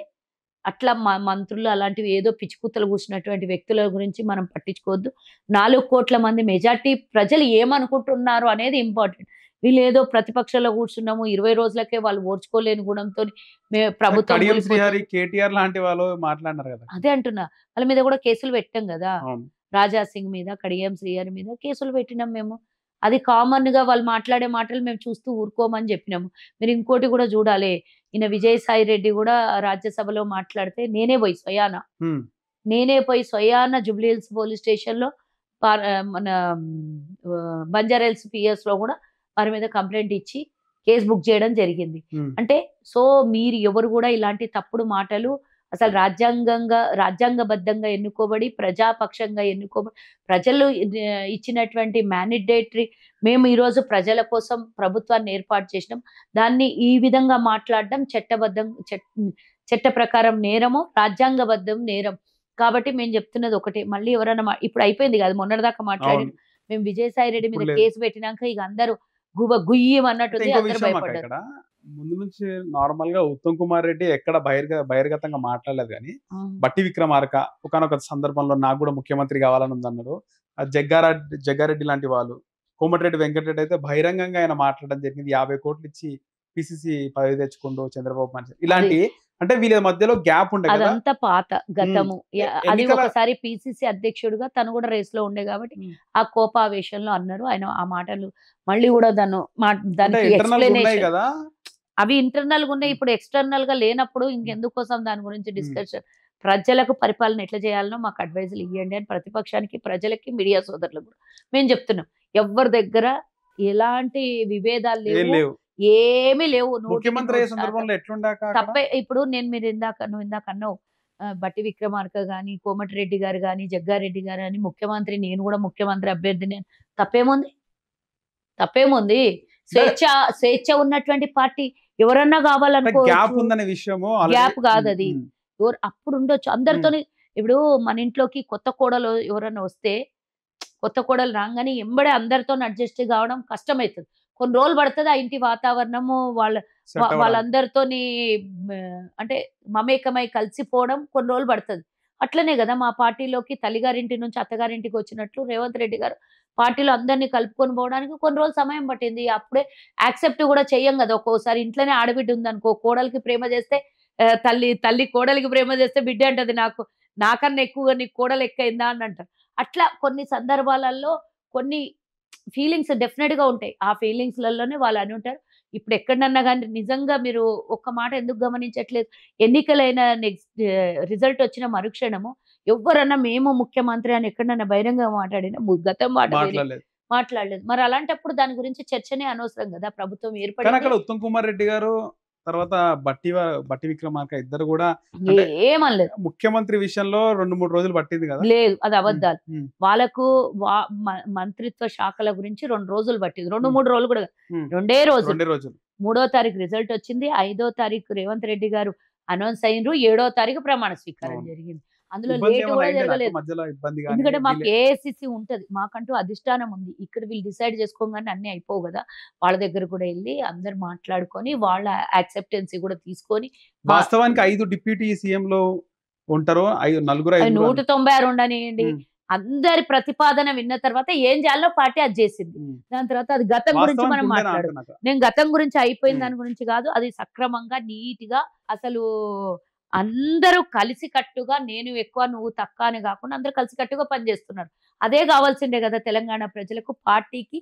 అట్లా మంత్రులు అలాంటివి ఏదో పిచ్చికుత్తలు కూర్చున్నటువంటి వ్యక్తుల గురించి మనం పట్టించుకోవద్దు. 4 కోట్ల మంది మెజార్టీ ప్రజలు ఏమనుకుంటున్నారు అనేది ఇంపార్టెంట్. వీళ్ళు ఏదో ప్రతిపక్షంలో కూర్చున్నాము 20 రోజులకే వాళ్ళు ఓర్చుకోలేని గుణంతోని ప్రభుత్వం కడియం కూలిపోతుంది. శ్రీహరి, కేటీఆర్ లాంటి వాళ్ళు మాట్లాడినారు కదా. అదే అంటున్నా. వాళ్ళ మీద కూడా కేసులు పెట్టాం గదా! అవును. రాజా సింగ్ మీద, కడియం శ్రీహరి మీద కేసులు పెట్టినాం మేము. అది కామన్‌గా వాళ్ళు మాట్లాడే మాటలు మేము చూస్తూ ఊరుకోమని జెప్పినాము. మీరు ఇంకోటి గూడా జూడాలి. ఈయన విజయసాయి రెడ్డి గూడా రాజ్యసభలో మాట్లాడితే హ్మ్. నేనే పోయి స్వయాన జూబ్లీ హిల్స్ పోలీస్ స్టేషన్‌లో మన బంజారాహిల్స్ పీఎస్‌లో గూడా వారి మీద కంప్లెయింట్ ఇచ్చి కేస్ బుక్ చేయడం జరిగింది. హ్మ్. అంటే మీరు ఎవరు గూడా ఇలాంటి తప్పుడు మాటలు అసలు రాజ్యాంగబద్ధంగా ఎన్నుకోబడి, ప్రజాపక్షంగా ఎన్నుకోబడి, ప్రజలు ఇచ్చినటువంటి మ్యాండేటరీ మేము ఈరోజు ప్రజల కోసం ప్రభుత్వాన్ని ఏర్పాటు చేసినాం. దాన్ని ఈ విధంగా మాట్లాడడం చట్ట ప్రకారం నేరము, రాజ్యాంగబద్ధం నేరం. కాబట్టి మేము చెప్తున్నది ఒకటే. మళ్ళీ ఎవరైనా ఇప్పుడు అయిపోయింది కాదు. మొన్నటిదాకా మాట్లాడిన అవును. మేము విజయసాయి రెడ్డి మీద ఇప్పుడు లేదు. కేసు పెట్టినాక ఇక అందరూ గుయ్యమన్నట్టుంది. ఇంకో అందరూ విషయం అక్క భయపడ్డారు. ఇక్కడ ముందు నుంచి నార్మల్ గా ఉత్తమ్ కుమార్ రెడ్డి ఎక్కడ బహిర్గతంగా మాట్లాడలేదు కానీ ఆ! బట్టి విక్రమార్క ఒకానొక సందర్భంలో నాకు కూడా ముఖ్యమంత్రి కావాలని ఉందన్నారు. జగ్గారెడ్డి లాంటి వాళ్ళు, కోమటిరెడ్డి వెంకటరెడ్డి అయితే బహిరంగంగా ఆయన మాట్లాడడం జరిగింది. 50 కోట్లు ఇచ్చి పిసిసి పదవి తెచ్చుకుంటూ చంద్రబాబు మనిషి అది ఇలాంటి అంటే వీళ్ళ మధ్యలో గ్యాప్ ఉండే కదా. అదంతా పాత గతము. అది ఎన్నికల ఒకసారి పీసీసీ అధ్యక్షుడిగా తను కూడా రేస్‌లో ఉండే కాబట్టి ఆ కోపావేశంలో అన్నారు. ఆయన ఆ మాటలు మళ్ళీ కూడా అంటే దానికి ఇంటర్నల్ ఉన్నాయి ఎక్స్‌ప్లనేషన్ కదా. అవి ఇంటర్నల్‌గా ఉన్నాయి. ఇప్పుడు ఎక్స్‌టర్నల్‌గా లేనప్పుడు ఇంకెందుకోసం దాని గురించి డిస్కషన్. ప్రజలకు పరిపాలన ఎట్లా చేయాలనో మాకు అడ్వైజులు ఇయ్యండి అని ప్రతిపక్షానికి, ప్రజలకి, మీడియా సోదరులకు కూడా మేము చెప్తున్నాం. ఎవ్వరి దగ్గర ఎలాంటి విభేదాలు ఏం లేవు. లేవు. ఏమీ లేవు. 100కి ముఖ్యమంత్రి అయ్యే 100% సందర్భంలో ఎట్లుండాక అక్కడ? తప్పే. ఇప్పుడు నువ్వు ఇందాక అన్నావు. బట్టి విక్రమార్క గాని, కోమటిరెడ్డి గారు గాని, జగ్గారెడ్డి గారు గాని ముఖ్యమంత్రి, నేను కూడా ముఖ్యమంత్రి అభ్యర్థిని తప్పేముంది? తప్పేముంది? స్వేచ్ఛ ఉన్నటువంటి పార్టీ ఎవరన్నా అంటే గ్యాప్ కావాలనుకోవచ్చు. ఉందనే విషయము గ్యాప్ కాదది. హ్మ్. అప్పుడు ఉండొచ్చు. అందరితోని ఇప్పుడు మన ఇంట్లోకి కొత్త కోడలు ఎవరన్నా వస్తే, కొత్త కోడలు రాంగానే ఎంబడే అందరితోని అడ్జస్ట్ కావడం కష్టమైతది. కొన్ని రోజులు పడతది. ఆ ఇంటి వాతావరణము సెట్ అవ్వడానికి. వాళ్ళందరితోని అంటే మమేకమై కలిసిపోవడం కొన్ని రోజులు పడతది. అట్లనే గదా! మా పార్టీలోకి తల్లిగారింటి నుంచి అత్తగారింటికి వచ్చినట్లు రేవంత్ రెడ్డి గారు పార్టీలో అందరిని కలుపుకొని పోవడానికి కొన్ని రోజులు సమయం పట్టింది. అప్పుడే యాక్సెప్ట్ గూడా చెయ్యం గదా! ఒక్కోసారి ఇంట్లోనే ఆడబిడ్డ ఉందనుకో, కోడలికి ప్రేమ చేస్తే తల్లి కోడలికి ప్రేమ చేస్తే బిడ్డే అంటది నాకన్నా ఎక్కువగా నీకు కోడలు ఎక్కువైందా అని అంటారు. అట్లా కొన్ని సందర్భాలలో కొన్ని ఫీలింగ్స్ డెఫినిట్‌గా ఉంటాయి. ఆ ఫీలింగ్స్‌లలోనే వాళ్ళు అనుంటారు. ఇప్పుడు ఎక్కడనన్నా గాని నిజంగా మీరు ఒక్క మాట ఎందుకు గమనించట్లేదు? ఎన్నికలైన రిజల్ట్ వచ్చిన మరుక్షణము ఎవ్వరన్నా మేము ముఖ్యమంత్రి అని ఎక్కడనన్నా బహిరంగంగా మాట్లాడినా గతం మాట వేరే మాట్లాడలేదు. మాట్లాడలేదు. మరి అలాంటప్పుడు దాని గురించి చర్చనే అనవసరం గదా! ప్రభుత్వం కానీ ఏర్పడింది. అక్కడ ఉత్తమ్ కుమార్ రెడ్డి గారు తర్వాత బట్టి విక్రమార్క ఇద్దరు కూడా అంటే ఏమనలేదు. ముఖ్యమంత్రి విషయంలో 2-3 రోజులు పట్టింది కదా. లేదు. అది అబద్దాలు. ఉమ్, వాళ్ళకు వా మ మంత్రిత్వ శాఖల గురించి 2 రోజులు పట్టింది. 2, 3 రోజులు కూడా కాదు. ఉమ్, 2 రోజులు. 2 రోజులు 3వ తారీఖు రిజల్ట్ వచ్చింది. 5వ తారీఖు రేవంత్ రెడ్డి గారు అనౌన్స్ అయిండ్రు. 7వ తారీఖు ప్రమాణ స్వీకారం అవును. జరిగింది. అందులో ఇబ్బంది లేట్ ఏమైనా కూడా అయిందా నాకు జరగలేదు. మధ్యలో ఇబ్బంది కానీ ఎందుకంటే మాకు ఏఐసీసీ ఉంటది. మాకంటూ అధిష్టానం ఉంది. ఇక్కడ వీళ్ళు డిసైడ్ చేసుకోగానే అన్నీ అయిపోవు గదా! వాళ్ళ దగ్గర కూడా ఎళ్లి అందరూ మాట్లాడుకొని వాళ్ళ యాక్సెప్టెన్సీ కూడా తీసుకొని వాస్తవానికి 5 డిప్యూటీ సీఎంలు ఉంటారు. నలుగురు అవి ఐదుగురు 196 ఉండనియండి. అందరి ప్రతిపాదన విన్న తర్వాత ఏం చేయాలో పార్టీ అది చేసింది. దాని తర్వాత అది గతం గురించి మనం మాట్లాడదు. నేను గతం గురించి అయిపోయిన దాని గురించి కాదు. అది సక్రమంగా నీట్‌గా అసలు అందరూ కలిసికట్టుగా నేను ఎక్కువ నువ్వు తక్కువ అని కాకుండా అందరూ కలిసికట్టుగా పనిచేస్తున్నారు. అదే కావాల్సిందే కదా తెలంగాణ ప్రజలకు. పార్టీకి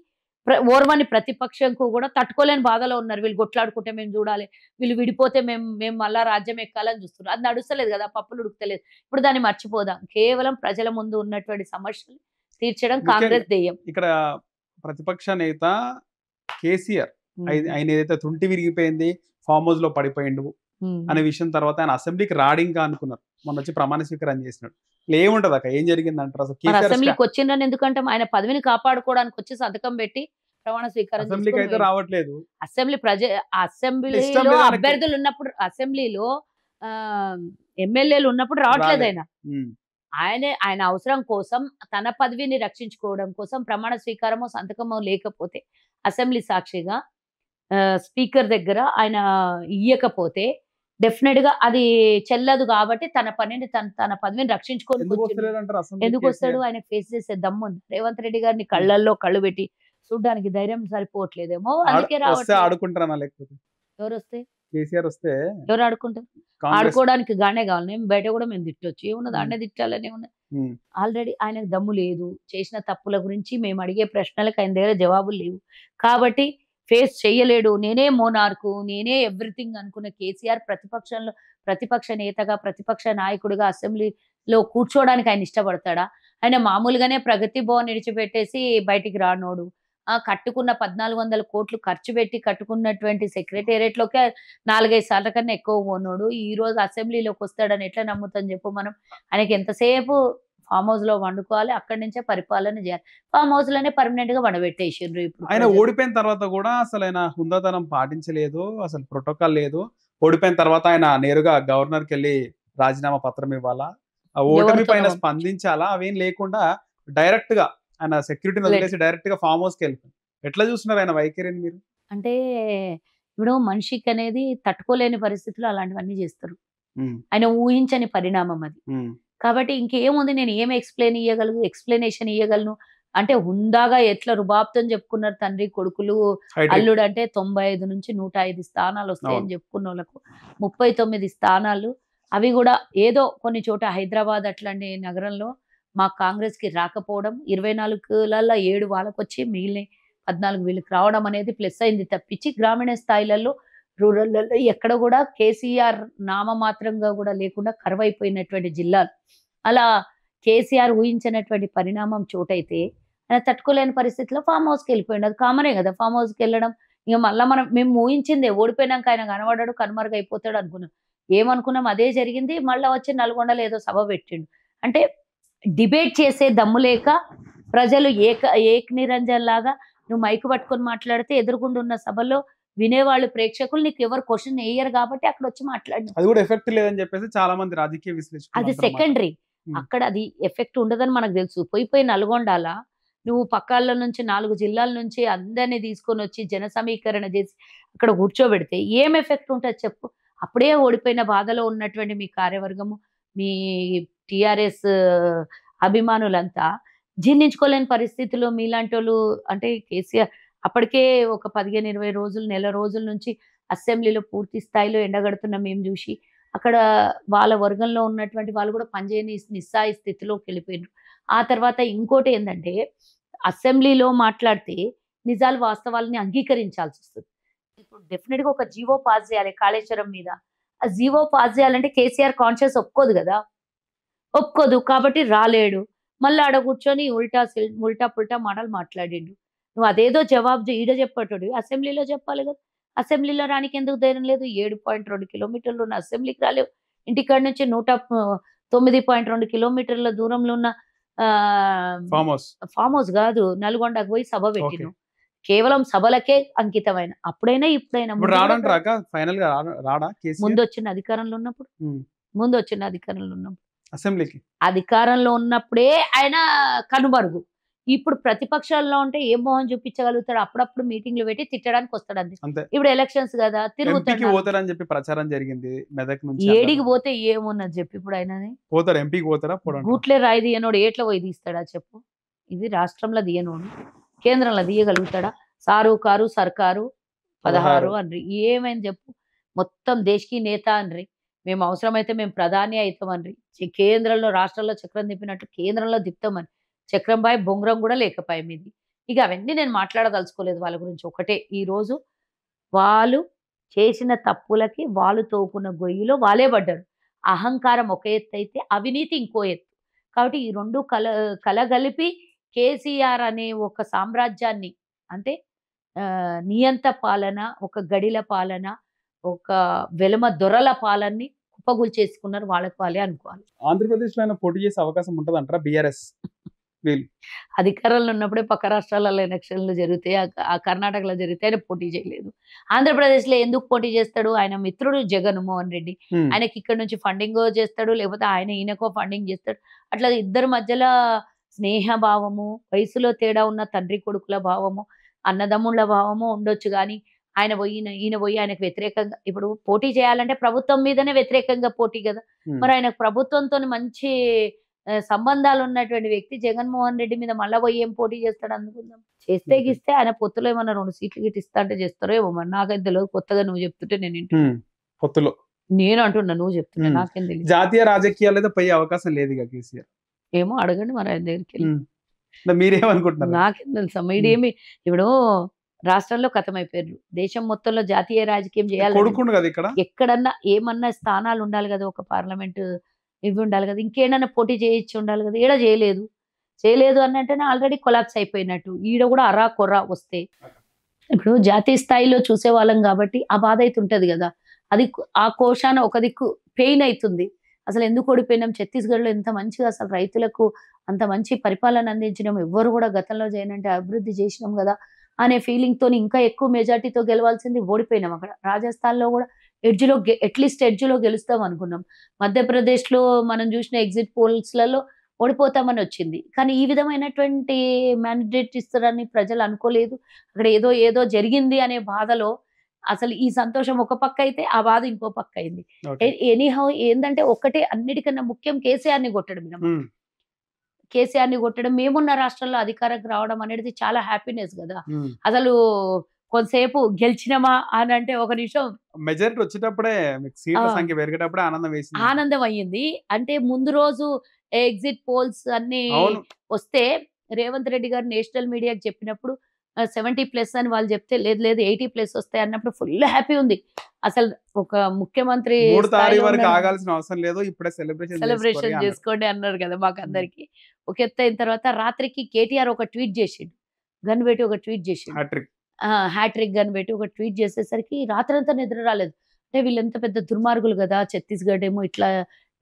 ఓర్వని ప్రతిపక్షంకు కూడా తట్టుకోలేని బాధలో ఉన్నారు. వీళ్ళు కొట్లాడుకుంటే మేము చూడాలి. వీళ్ళు విడిపోతే మేము మళ్ళా రాజ్యం ఎక్కాలని చూస్తున్నారు. అది నడుస్తలేదు కదా! పప్పులు ఉడుకుతలేదు. ఇప్పుడు దాన్ని మర్చిపోదాం. కేవలం ప్రజల ముందు ఉన్నటువంటి సమస్యలు తీర్చడం కాంగ్రెస్ ధ్యేయం. ఇక్కడ ప్రతిపక్ష నేత కేసీఆర్ ఆయన ఏదైతే తుంటి విరిగిపోయింది, ఫామ్ హౌస్ లో పడిపోయిండు అనే విషయం తర్వాత ఆయన అసెంబ్లీకి రాడింకా అనుకున్నారు. మొన్న వచ్చి ప్రమాణ స్వీకారం చేసినాడు. ఏముంటది అక్క, ఏం జరిగింది అంటారు అసలు? అసెంబ్లీకి వచ్చిందని ఎందుకంటే ఆయన పదవిని కాపాడుకోవడానికి వచ్చి సంతకం పెట్టి ప్రమాణ స్వీకారం అసెంబ్లీకి అయితే రావట్లేదు. అసెంబ్లీలో అభ్యర్థులు ఉన్నప్పుడు, అసెంబ్లీలో ఎమ్మెల్యేలు ఉన్నప్పుడు రావట్లేదు ఆయన అవసరం కోసం, తన పదవిని రక్షించుకోవడం కోసం ప్రమాణ స్వీకారమో సంతకమో లేకపోతే అసెంబ్లీ సాక్షిగా స్పీకర్ దగ్గర ఆయన ఇయ్యకపోతే డెఫినెట్ గా అది చెల్లదు కాబట్టి తన పదవిని రక్షించుకొని ఎందుకు కూర్చుని వస్తలేదంటారు అసెంబ్లీ ఎందుకు వస్తాడు? కేసీఆర్? ఆయన ఫేస్ చేసే దమ్ము ఉంది. రేవంత్ రెడ్డి గారిని కళ్ళల్లో కళ్ళు పెట్టి చూడ్డానికి ధైర్యం సరిపోవట్లేదేమో అందుకే వస్తే రావట్లేదు. ఆడుకుంటారనా లేకపోతే ఎవరొస్తే కేసీఆర్ వస్తే ఎవరు ఆడుకుంటారు? కాంగ్రెస్ ఆడుకోవడానికి గానే కావాలి. మేము బయట కూడా మేము తిట్టొచ్చు. ఏమున్నది ఉమ్, ఆడనే తిట్టాలని ఉన్నది. ఉమ్, ఆల్రెడీ ఆయనకు దమ్ము లేదు. చేసిన తప్పుల గురించి మేము అడిగే ప్రశ్నలకు ఆయన దగ్గర జవాబులు లేవు. కాబట్టి ఫేస్ చెయ్యలేడు. నేనే మోనార్కు, నేనే ఎవ్రీథింగ్ అనుకున్న కేసీఆర్ ప్రతిపక్ష నేతగా, ప్రతిపక్ష నాయకుడిగా అసెంబ్లీలో కూర్చోవడానికి ఆయన ఇష్టపడతాడా? ఆయన మామూలుగానే ప్రగతి భవన్ విడిచిపెట్టేసి బయటికి రానోడు. కట్టుకున్న 1400 కోట్లు ఖర్చు పెట్టి కట్టుకున్నటువంటి సెక్రటేరియట్‌లోకే 4, 5 సార్ల కన్నా ఎక్కువ పోనోడు. ఈరోజు అసెంబ్లీలోకి వస్తాడని ఎట్లా నమ్ముతాం చెప్పు మనం? ఆయనకి ఎంతసేపు ఫార్మ్ హౌస్‌లో వండుకోవాలి. అక్కడి నుంచే పరిపాలన చేయాలి. ఫార్మ్ హౌస్‌లోనే పర్మనెంట్‌గా పండబెట్టేసిండ్రు ఇప్పుడు ఆయన ప్రజలు. ఓడిపోయిన తర్వాత కూడా అసలు ఆయన హుందాతనం పాటించలేదు, అసలు ప్రోటోకాల్ లేదు. ఓడిపోయిన తర్వాత ఆయన నేరుగా గవర్నర్కి వెళ్ళి రాజీనామా పత్రం ఇవ్వాలా, ఆ ఓటమి ఎవరితోనో పైన పంపించి స్పందించాలా, అవేం లేకుండా డైరెక్ట్ గా ఆయన సెక్యూరిటీని లెట్ వదిలేసి డైరెక్ట్ గా ఫామ్ హౌస్కి వెళ్ళిపోయింది. ఎట్లా చూస్తున్నారు ఆయన వైఖరిని మీరు? అంటే ఇప్పుడు మనిషికనేది తట్టుకోలేని పరిస్థితిలో అలాంటివన్నీ చేస్తారు. ఉమ్, ఆయన ఊహించని పరిణామం అది. ఉమ్, కాబట్టి ఇంకేముంది నేను ఏం ఎక్స్‌ప్లనేషన్ ఇయ్యగలను. అంటే హుందాగా ఎట్లా రుబాబుతోని చెప్పుకున్నారు తండ్రి, కొడుకులు, హైటెక్. అల్లుడంటే 95-105 స్థానాలొస్తాయని అవును. చెప్పుకున్నోళ్ళకు 39 స్థానాలు. అవి గూడా ఏదో కొన్ని చోట హైదరాబాద్ అట్లాంటి నగరంలో మా కాంగ్రెస్‌కి రాకపోవడం, 24లలో 7 వాళ్ళకొచ్చి మిగిలిన 14 వీళ్ళకి రావడం అనేది ప్లస్ అయింది తప్పించి, గ్రామీణ స్థాయిలలో, రూరల్‌లలో ఎక్కడ గూడా కేసీఆర్ నామమాత్రంగా గూడా లేకుండా కరువైపోయినటువంటి జిల్లాలు. అలా కేసీఆర్ ఊహించనటువంటి పరిణామం చోటైతే, ఆయన తట్టుకోలేని పరిస్థితిలో ఫార్మ్ హౌస్‌కెళ్ళిపోయిండు. అది కామనే గదా! ఫార్మ్ హౌస్‌కెళ్ళడం. ఇగ మళ్ళా మేము ఊహించిందే ఓడిపోయినాక ఆయన కనబడడు, కనుమరుగైపోతాడు అనుకున్నాం. ఏమనుకున్నాం అదే జరిగింది. మళ్ళా వచ్చి నల్గొండలో ఏదో సభ పెట్టిండు. అంటే డిబేట్ చేసే దమ్ము లేక ప్రజలు ఏకనిరంజన్‌లాగా నువ్వు మైక్ పట్టుకొని మాట్లాడితే ఎదురుగుండా ఉన్న సభలో వినేవాళ్ళు ప్రేక్షకులు నీకెవరు క్వెషన్ ఎయ్యరు కాబట్టి అక్కడొచ్చి మాట్లాడినావు. అది కూడా ఎఫెక్ట్ లేదని చెప్పేసి చాలా మంది రాజకీయ విశ్లేషకులు అది అంటారన్నమాట. సెకండరీ. ఉమ్, అక్కడ అది ఎఫెక్ట్ ఉండదని మనకు తెలుసు. పోయి నల్గొండాల నువ్వు పక్కాళ్ళ నుంచి 4 జిల్లాల నుంచి అందరిని తీసుకొనొచ్చి జన సమీకరణ చేసి అక్కడ కూర్చోబెడితే ఏం ఎఫెక్ట్ ఉంటది చెప్పు? అప్పుడే ఓడిపోయిన బాధలో ఉన్నటువంటి మీ కార్యవర్గము, మీ టీఆర్ఎస్ అభిమానులంతా జీర్ణించుకోలేని పరిస్థితిలో మీలాంటోళ్ళు అంటే కేసీఆర్ అప్పటికే ఒక 15, 20 రోజులు, నెల రోజుల నుంచి అసెంబ్లీలో పూర్తి స్థాయిలో ఎండగడుతున్న మేము జూసి, అక్కడ వాళ్ళ వర్గంలో ఉన్నటువంటి వాళ్ళు కూడా పనిచేయని నిస్సాయి స్థితిలోకెళ్ళిపోయిండ్రు. ఆ తర్వాత ఇంకోటేందంటే, అసెంబ్లీలో మాట్లాడితే నిజాలు, వాస్తవాలని అంగీకరించాల్సొస్తది. ఇప్పుడు డెఫినిట్‌గా ఒక జీవో పాస్ జేయాలి కాళేశ్వరం మీద. ఆ జీవో పాస్ జేయాలంటే కేసీఆర్ కాన్షియస్ ఒప్పుకోదు గదా! ఒప్పుకోదు. కాబట్టి రాలేడు. మళ్ళా ఆడ కూర్చొని ఉల్టా పుల్టా మాటలు మాట్లాడిండు. నువ్వు అదేదో జవాబు ఈడ చెప్పేటోడివి అసెంబ్లీలో చెప్పాలి గదా! అసెంబ్లీలో రానీకి ఎందుకు ధైర్యం లేదు? 7.2 కిలోమీటర్లు ఉన్న అసెంబ్లీకి రాలేవు. ఇంటికాడ నుంచి 9.2 కిలోమీటర్ల దూరంలో ఉన్న ఫామ్ హౌస్. ఫార్మ్ హౌస్ గాదు. నల్గొండకు పోయి సభ ఓకే. పెట్టినవు. కేవలం సభలకే అంకితమైన. అప్పుడైనా, ఇప్పుడైనా ఇప్పుడు ముందు గూడా రాడంటారా అక్క? ఫైనల్ గా రాడా కేసీఆర్ ముందొచ్చిన అధికారంలో ఉన్నప్పుడు. ముందొచ్చిన అధికారంలో ఉన్నప్పుడు. అసెంబ్లీకి? అధికారంలో ఉన్నప్పుడే ఆయన కనుమరుగు. ఇప్పుడు ప్రతిపక్షాల్లో ఉంటే ఏ మొహం చూపించగలుగుతాడు? అప్పుడప్పుడు మీటింగ్‌లు పెట్టి తిట్టడానికి వస్తాడు అంతే. అంతే. ఇప్పుడు ఎలక్షన్స్ గదా! తిరుగుతాడు. ఎంపీకి పోతారని చెప్పి ప్రచారం జరిగింది మెదక్ నుంచి. ఏడికి పోతే ఏమున్నది చెప్పు ఇప్పుడు ఆయనని? పోతారు, ఎంపీకి పోతారా? పోడంటారా? గూట్లే రాయి తీయనోడు ఏట్ల పోయి తీస్తాడా చెప్పు? ఇది రాష్ట్రంలో తీయనోడు కేంద్రంలో తీయగలుగుతాడా? సారు కారు సర్కారు 16 అన్రి. ఏమైంది చెప్పు? మొత్తం దేశ్‌కి నేత అన్రి. మేము అవసరమైతే మేము ప్రధాని అయితామన్రి. కేంద్రంలో, రాష్ట్రంలో చక్రం తిప్పినట్టు కేంద్రంలో తిప్పుతామని. చక్రం బాయ్ బొంగరం కూడా లేకపాయె మీది. ఇక అవన్నీ నేను మాట్లాడదలుచుకోలేదు వాళ్ళ గురించి. ఒకటే ఈరోజు వాళ్ళు చేసిన తప్పులకి వాళ్ళు తోకున్న గొయ్యిలో వాళ్ళే పడ్డారు. అహంకారం ఒక ఎత్తైతే అవినీతి ఇంకో ఎత్తు. కాబట్టి ఈ 2 కలగలిపి కేసీఆర్ అనే ఒక సామ్రాజ్యాన్ని అంటే నియంత పాలన, ఒక గడిల పాలన, ఒక వెలమ దొరల పాలనని కుప్పగూల్చేసుకున్నారు. వాళ్ళకి వాళ్ళే అనుకోవాలి. ఆంధ్రప్రదేశ్‌లో ఆయన పోటీ చేసే అవకాశం ఉంటదంటారా బీఆర్ఎస్ వీళ్ళు? అధికారంలో ఉన్నప్పుడే పక్క రాష్ట్రాలలో ఎలక్షన్‌లు జరుగుతాయి. ఆ కర్ణాటకలో జరిగితే ఆయన పోటీ చేయలేదు. ఆంధ్రప్రదేశ్‌లో ఎందుకు పోటీ చేస్తాడు? ఆయన మిత్రుడు జగన్మోహన్ రెడ్డి. హ్మ్. ఆయనకి ఇక్కడి నుంచి ఫండింగో చేస్తాడు. లేకపోతే ఆయన ఈయనకో ఫండింగ్ చేస్తాడు. అట్లా ఇద్దరి మధ్యలో స్నేహ భావము, వయసులో తేడా ఉన్న తండ్రి కొడుకుల భావము, అన్నదమ్ముళ్ళ భావము ఉండొచ్చు గానీ, ఆయన పోయి ఈయన పోయి ఆయనకు వ్యతిరేకంగా ఇప్పుడు పోటీ చేయాలంటే ప్రభుత్వం మీదనే వ్యతిరేకంగా పోటీ కదా. మరి ఆయన ప్రభుత్వంతో మంచి సంబంధాలు ఉన్నటువంటి వ్యక్తి జగన్మోహన్ రెడ్డి మీద మళ్ళా పోయి ఏం పోటీ చేస్తాడు అనుకుందాం. చేస్తే గిస్తే ఆయన పొత్తులో ఏమన్నా 2 సీట్లు గిట్ట ఇస్తా అంటే చేస్తారో ఏమో, మరి నాకైతే తెలియదు. కొత్తగా నువ్వు చెప్తుంటే పొత్తులో నేను అంటున్నా, నువ్వు చెప్తున్నా నాకేం తెలియదు. జాతీయ రాజకీయాలు అయితే పోయే అవకాశం లేదు ఇక కేసీఆర్. ఏమో అడగండి మరి ఆయన దగ్గరికి వెళ్ళి. మీరేమనుకుంటున్నారు? నాకేం తెలుసా ఇదేమి. ఇప్పుడు రాష్ట్రంలో కథమైపోయారు. దేశం మొత్తంలో జాతీయ రాజకీయం చేయాలి. కొడుకుండు కదా ఇక్కడ. ఎక్కడన్నా ఏమన్నా స్థానాలు ఉండాలి కదా, ఒక పార్లమెంట్ ఇవి ఉండాలి కదా, ఇంకేడన్నా పోటీ చేయించి ఉండాలి కదా. ఈడ చేయలేదు అన్నట్టునే ఆల్రెడీ కొలాప్స్ అయిపోయినట్టు. ఈడ కూడా అరా కొర్రా వస్తే ఇప్పుడు జాతీయ స్థాయిలో చూసే వాళ్ళం కాబట్టి ఆ బాధ అయితే ఉంటది కదా. అది ఆ కోశాన ఒక దిక్కు పెయిన్ అవుతుంది. అసలు ఎందుకు ఓడిపోయినాం, ఛత్తీస్గఢ్లో ఎంత మంచిగా అసలు రైతులకు అంత మంచి పరిపాలన అందించినాం, ఎవ్వరు కూడా గతంలో చేయనంటే అభివృద్ధి చేసినాం కదా అనే ఫీలింగ్ తోని ఇంకా ఎక్కువ మెజార్టీతో గెలవాల్సింది ఓడిపోయినాం. అక్కడ రాజస్థాన్ లో కూడా అట్లీస్ట్ ఎడ్జ్లో గెలుస్తాం అనుకున్నాం. మధ్యప్రదేశ్లో మనం చూసిన ఎగ్జిట్ పోల్స్లలో ఓడిపోతామని వచ్చింది. కానీ ఈ విధమైనటువంటి మ్యాండేట్ ఇస్తారని ప్రజలు అనుకోలేదు. అక్కడ ఏదో జరిగింది అనే బాధలో అసలు ఈ సంతోషం ఒక పక్క అయితే ఆ బాధ ఇంకో పక్క అయింది. ఎనీహౌ ఏంటంటే ఒక్కటే అన్నిటికన్నా ముఖ్యం కేసీఆర్ ని కొట్టడం. కేసీఆర్ ని కొట్టడం, మేమున్న రాష్ట్రంలో అధికారంకి రావడం అనేది చాలా హ్యాపీనెస్ కదా. అసలు కొంతసేపు గెలిచినమా అని అంటే ఒక నిమిషం మెజారిటీ వచ్చేటప్పుడే సీట్ల సంఖ్య పెరిగేటప్పుడే ఆనందం అయ్యింది. అంటే ముందు రోజు ఎగ్జిట్ పోల్స్ అన్ని వస్తే రేవంత్ రెడ్డి గారు నేషనల్ మీడియాకి చెప్పినప్పుడు 70+ అని వాళ్ళు చెప్తే లేదు 80+ వస్తాయి అన్నప్పుడు ఫుల్ హ్యాపీ ఉంది. అసలు ఒక ముఖ్యమంత్రి ఆగాల్సిన అవసరం లేదు, ఇప్పుడే సెలబ్రేషన్ చేసుకోండి అన్నారు కదా మాకు అందరికి. ఒక ఎత్తు అయిన తర్వాత రాత్రికి కేటీఆర్ ఒక ట్వీట్ చేసిండు, గన్ పెట్టి ఒక ట్వీట్ చేసిండు, హ్యాట్రిక్ గన్ పెట్టి ఒక ట్వీట్ చేసేసరికి రాత్రంతా నిద్ర రాలేదు. అంటే వీళ్ళు ఎంత పెద్ద దుర్మార్గులు కదా, ఛత్తీస్గఢ్ ఏమో ఇట్లా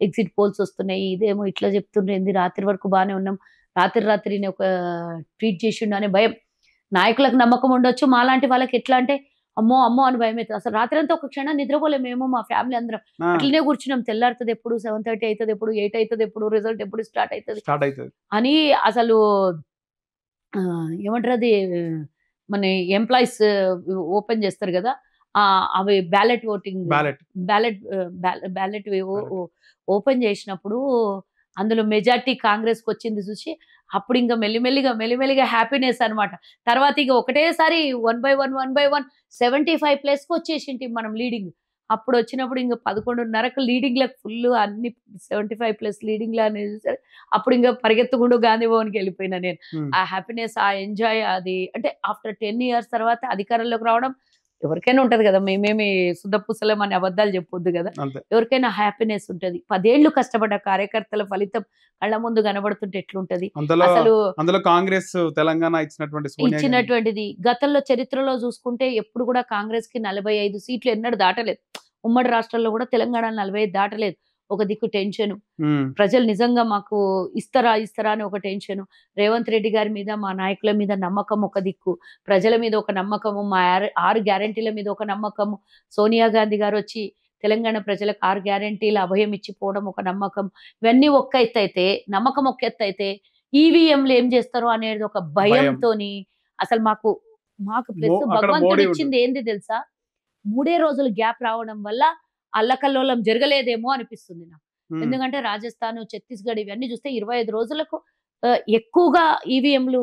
ఎగ్జిట్ పోల్స్ వస్తున్నాయి, ఇదేమో ఇట్లా చెప్తుండేంది, రాత్రి వరకు బాగానే ఉన్నాం, రాత్రి ఒక ట్వీట్ చేసిండు అనే భయం. నాయకులకు నమ్మకం ఉండొచ్చు, మాలాంటి వాళ్ళకి ఎట్లా అంటే అమ్మో అని భయం అవుతుంది. అసలు రాత్రి అంతా ఒక క్షణం నిద్రపోలేము మేము, మా ఫ్యామిలీ అందరం అట్లనే కూర్చున్నాం. తెల్లారుతుంది ఎప్పుడు, 7:30 అవుతుంది ఎప్పుడు, 8 అవుతుంది ఎప్పుడు, రిజల్ట్ ఎప్పుడు స్టార్ట్ అవుతుంది అని. అసలు ఏమంటారు అది, మన ఎంప్లాయీస్ ఓపెన్ చేస్తారు కదా, అవి బ్యాలెట్ ఓటింగ్ బ్యాలెట్ ఓపెన్ చేసినప్పుడు అందులో మెజార్టీ కాంగ్రెస్ కి వచ్చింది చూసి అప్పుడు ఇంకా మెల్లిమెల్లిగా హ్యాపీనెస్ అనమాట. తర్వాత ఇక ఒకటేసారి 1 by 1 75+ వచ్చేసింటి మనం లీడింగ్. అప్పుడు వచ్చినప్పుడు ఇంకా 11:30 లీడింగ్ లకు ఫుల్ అన్ని 75+ లీడింగ్ లా అనేది. అప్పుడు ఇంకా పరిగెత్తుకుంటూ గాంధీ భవన్కి వెళ్ళిపోయినా నేను. ఆ హ్యాపీనెస్, ఆ ఎంజాయ్, అది అంటే ఆఫ్టర్ 10 years తర్వాత అధికారంలోకి రావడం ఎవరికైనా ఉంటది కదా. మేమేమి శుద్ధపూసలం అని అబద్ధాలు చెప్పొద్దు కదా, ఎవరికైనా హ్యాపీనెస్ ఉంటది. 10 ఏళ్ళు కష్టపడ్డ కార్యకర్తల ఫలితం కళ్ళ ముందు కనబడుతుంటే ఎట్లుంటది. అసలు కాంగ్రెస్ తెలంగాణ ఇచ్చినటువంటిది గతంలో చరిత్రలో చూసుకుంటే ఎప్పుడు కూడా కాంగ్రెస్ కి 45 సీట్లు ఎన్నడూ దాటలేదు. ఉమ్మడి రాష్ట్రాల్లో కూడా తెలంగాణ 45 దాటలేదు. ఒక దిక్కు టెన్షన్, ప్రజలు నిజంగా మాకు ఇస్తారా అని ఒక టెన్షన్, రేవంత్ రెడ్డి గారి మీద మా నాయకుల మీద నమ్మకం ఒక దిక్కు, ప్రజల మీద ఒక నమ్మకము, మా 6 గ్యారెంటీల మీద ఒక నమ్మకము, సోనియా గాంధీ గారు వచ్చి తెలంగాణ ప్రజలకు 6 గ్యారెంటీల అభయం ఇచ్చిపోవడం ఒక నమ్మకం. ఇవన్నీ ఒక్క ఎత్తు అయితే, నమ్మకం ఒక్క ఎత్తు అయితే, ఈవీఎంలు ఏం చేస్తారో అనేది ఒక భయంతోని అసలు మాకు ప్లస్ భగవంతుడు ఇచ్చింది ఏంది తెలుసా, 3 రోజులు గ్యాప్ రావడం వల్ల అల్లకల్లోలం జరగలేదేమో అనిపిస్తుంది నాకు. ఎందుకంటే రాజస్థాన్, ఛత్తీస్గఢ్ ఇవన్నీ చూస్తే 25 రోజులకు ఎక్కువగా ఈవీఎంలు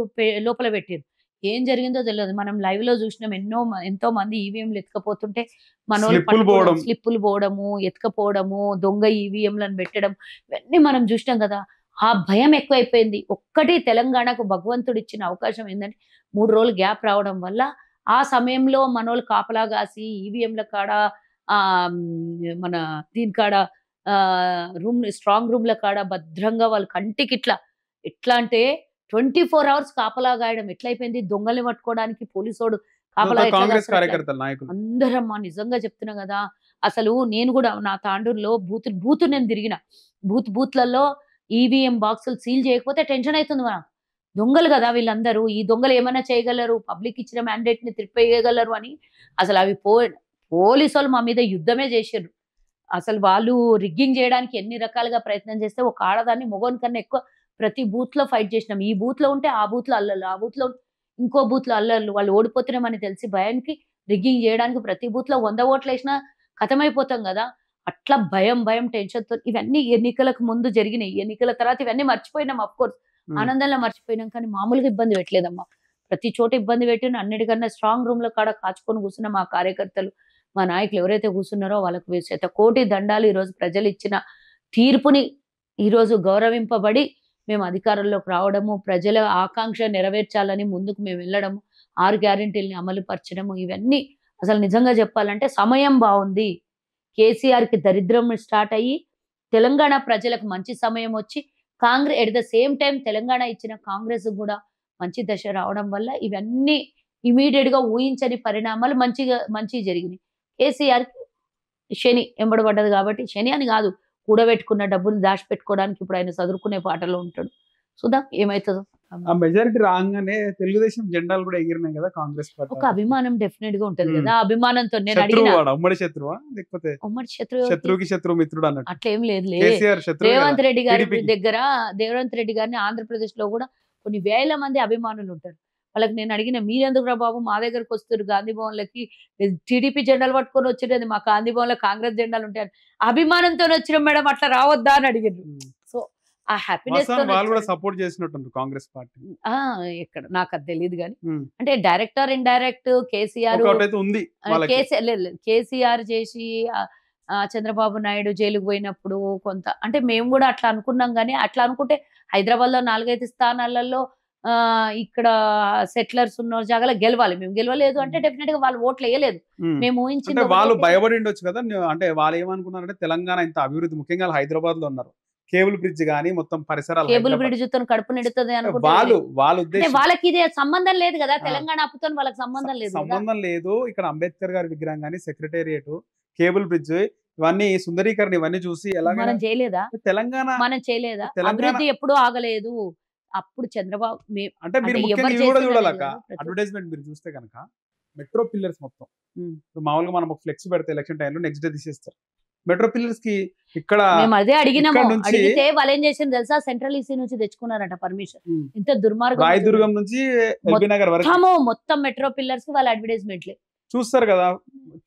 లోపల పెట్టారు. ఏం జరిగిందో తెలియదు. మనం లైవ్ లో చూసినాం, ఎంతో మంది ఈవీఎంలు ఎత్తుకపోతుంటే స్లిప్పులు పోవడము, ఎత్తుకపోవడము, దొంగ ఈవీఎంలను పెట్టడం, ఇవన్నీ మనం చూసినాం కదా. ఆ భయం ఎక్కువైపోయింది. ఒక్కటి తెలంగాణకు భగవంతుడు ఇచ్చిన అవకాశం ఏంటంటే 3 రోజులు గ్యాప్ రావడం వల్ల ఆ సమయంలో మనోళ్ళు కాపలా కాసి ఈవీఎంల కాడ మన దీని కాడ స్ట్రాంగ్ రూమ్ల కాడ భద్రంగా వాళ్ళ కంటికి ఎట్లా అంటే 24 hours కాపలా గాయడం ఎట్లయిపోయింది. దొంగల్ని పట్టుకోవడానికి పోలీసోడు కాపలా, అందరమ్మా నిజంగా చెప్తున్నా కదా. అసలు నేను కూడా నా తాండూరులో బూత్ నేను తిరిగిన బూత్లలో ఈవీఎం బాక్సులు సీల్ చేయకపోతే టెన్షన్ అవుతుంది. మనం దొంగలు కదా వీళ్ళందరూ, ఈ దొంగలు ఏమైనా చేయగలరు, పబ్లిక్ ఇచ్చిన మ్యాండేట్ ని తిరిపేయగలరు అని అసలు అవి పోలీసు వాళ్ళు మా మీద యుద్ధమే చేసారు. అసలు వాళ్ళు రిగ్గింగ్ చేయడానికి ఎన్ని రకాలుగా ప్రయత్నం చేస్తే ఒక ఆడదాన్ని మొగోని కన్నా ఎక్కువ ప్రతి బూత్ లో ఫైట్ చేసినాం. ఈ బూత్ లో ఉంటే ఆ బూత్ లో అల్లర్లు, ఆ బూత్ లో ఇంకో బూత్ లో అల్లర్లు, వాళ్ళు ఓడిపోతున్నామని తెలిసి భయానికి రిగ్గింగ్ చేయడానికి ప్రతి బూత్ లో 100 ఓట్లు వేసినా ఖతమైపోతాం కదా. అట్లా భయం భయం టెన్షన్ తో ఇవన్నీ ఎన్నికలకు ముందు జరిగినాయి. ఎన్నికల తర్వాత ఇవన్నీ మర్చిపోయినాం కోర్స్. ఆనందంలో మర్చిపోయినాం. కానీ మామూలుగా ఇబ్బంది పెట్టలేదమ్మా. ప్రతి చోట ఇబ్బంది పెట్టిన అన్నిటికన్నా స్ట్రాంగ్ రూమ్ లో కాడ కాచుకొని కూర్చున్న మా కార్యకర్తలు, మా నాయకులు ఎవరైతే కూర్చున్నారో వాళ్ళకు శతకోటి దండాలు. ఈరోజు ప్రజలు ఇచ్చిన తీర్పుని ఈరోజు గౌరవింపబడి మేము అధికారంలోకి రావడము, ప్రజల ఆకాంక్ష నెరవేర్చాలని ముందుకు మేము వెళ్ళడము, 6 గ్యారెంటీలని అమలు పరచడము, ఇవన్నీ అసలు నిజంగా చెప్పాలంటే సమయం బాగుంది. కేసీఆర్‌కి దరిద్రం స్టార్ట్ అయ్యి, తెలంగాణ ప్రజలకు మంచి సమయం వచ్చి, at the same time Telangana ఇచ్చిన కాంగ్రెస్ గూడా మంచి దశ రావడం వల్ల ఇవన్నీ ఇమ్మీడియేట్‌గా ఊహించని పరిణామాలు మంచిగా జరిగినాయి. కేసీఆర్‌కి శని ఎంబడబడ్డది కాబట్టి, శని అని గాదు, కూడబెట్టుకున్న డబ్బుని దాచిపెట్టుకోవడానికి ఇప్పుడు ఆయన చదువుకునే పాటలో ఉంటాడు. చూద్దాం ఏమైతదో. ఆ మెజారిటీ రాగానే తెలుగుదేశం జెండాలు కూడా ఎగిరినాయి కదా కాంగ్రెస్ పార్టీ. ఒక అభిమానం డెఫినెట్ గా ఉంటది కదా. ఆ అభిమానంతో నేను అడిగిన ఉమ్మడి శత్రువా లేకపోతే ఉమ్మడి శత్రువు శత్రువుకి శత్రు మిత్రుడు అన్నట్టు అట్లేం లేదు. కేసీఆర్ శత్రువు రేవంత్ రెడ్డి గారి TDP కి. దగ్గర రేవంత్ రెడ్డి గారిని ఆంధ్రప్రదేశ్ లో కూడా కొన్ని వేల మంది అభిమానులు ఉంటారు. వాళ్ళకి నేను అడిగిన, మీరెందుకు రా బాబు మా దగ్గరకు వస్తారు గాంధీ భవన్లకి, టీడీపీ జెండాలు పట్టుకొని వచ్చినది, మా గాంధీ భవన్ లో కాంగ్రెస్ జెండాలు ఉంటాయి, అభిమానంతో వచ్చిన మేడం అట్లా రావద్దా అని అడిగారు. సో ఆ హ్యాపీనెస్ వాళ్ళు కూడా సపోర్ట్ చేసినట్టు కాంగ్రెస్ పార్టీ. ఎక్కడ నాకు అది తెలియదు కానీ, అంటే డైరెక్టర్ ఇండైరెక్ట్ కేసీఆర్ ఉంది కేసీఆర్ చేసి చంద్రబాబు నాయుడు జైలుకు పోయినప్పుడు కొంత అంటే మేము కూడా అట్లా అనుకున్నాం. కానీ అట్లా అనుకుంటే హైదరాబాద్ లో 4-5 స్థానాలలో ఇక్కడ సెటిలర్స్ ఉన్న జాగాలో గెలవాలి. మేము గెలవలేదు అంటే డెఫినెట్ గా వాళ్ళు ఓట్లు వేయలేదు. మేము ఊహించింది వాళ్ళు భయపడి ఉండొచ్చు కదా. అంటే వాళ్ళు ఏమనుకున్నారంటే తెలంగాణ ఇంత అభివృద్ధి, ముఖ్యంగా హైదరాబాద్ లో ఉన్నారు, కేబుల్ బ్రిడ్జ్ గానీ మొత్తం పరిసరాలు, కేబుల్ బ్రిడ్జ్ తో కడుపు నిడుతుంది అనుకుంటే వాళ్ళకి ఇది సంబంధం లేదు కదా. తెలంగాణ అప్పుతో వాళ్ళకి సంబంధం లేదు. ఇక్కడ అంబేద్కర్ గారి విగ్రహం గానీ, సెక్రటేరియట్, కేబుల్ బ్రిడ్జ్, ఇవన్నీ సుందరీకరణ ఇవన్నీ చూసి మనం చేయలేదా? తెలంగాణ మనం చేయలేదా? అభివృద్ధి ఎప్పుడూ ఆగలేదు. అప్పుడు చంద్రబాబు అంటే మీరు ముఖ్యంగా ఇవి కూడా చూడాలక అడ్వర్టైజ్మెంట్ మీరు చూస్తే కనుక మెట్రో పిల్లర్స్ మొత్తం మామూలుగా మనం ఒక ఫ్లెక్స్ పెడితే ఎలక్షన్ టైంలో నెక్స్ట్ డే తీసేస్తారు. మెట్రో పిల్లర్స్ కి ఇక్కడ మేము అదే అడిగినాము. అడిగితే వాళ్ళు ఏం చేసింది తెలుసా, సెంట్రల్ ఈసీ నుంచి తెచ్చుకున్నారట పర్మిషన్. ఇంత దుర్మార్గం. రాయదుర్గం నుంచి ఎల్బీ నగర్ వరకు మొత్తం మెట్రో పిల్లర్స్ కి వాళ్ళ అడ్వర్టైజ్మెంట్లే చూస్తారు కదా.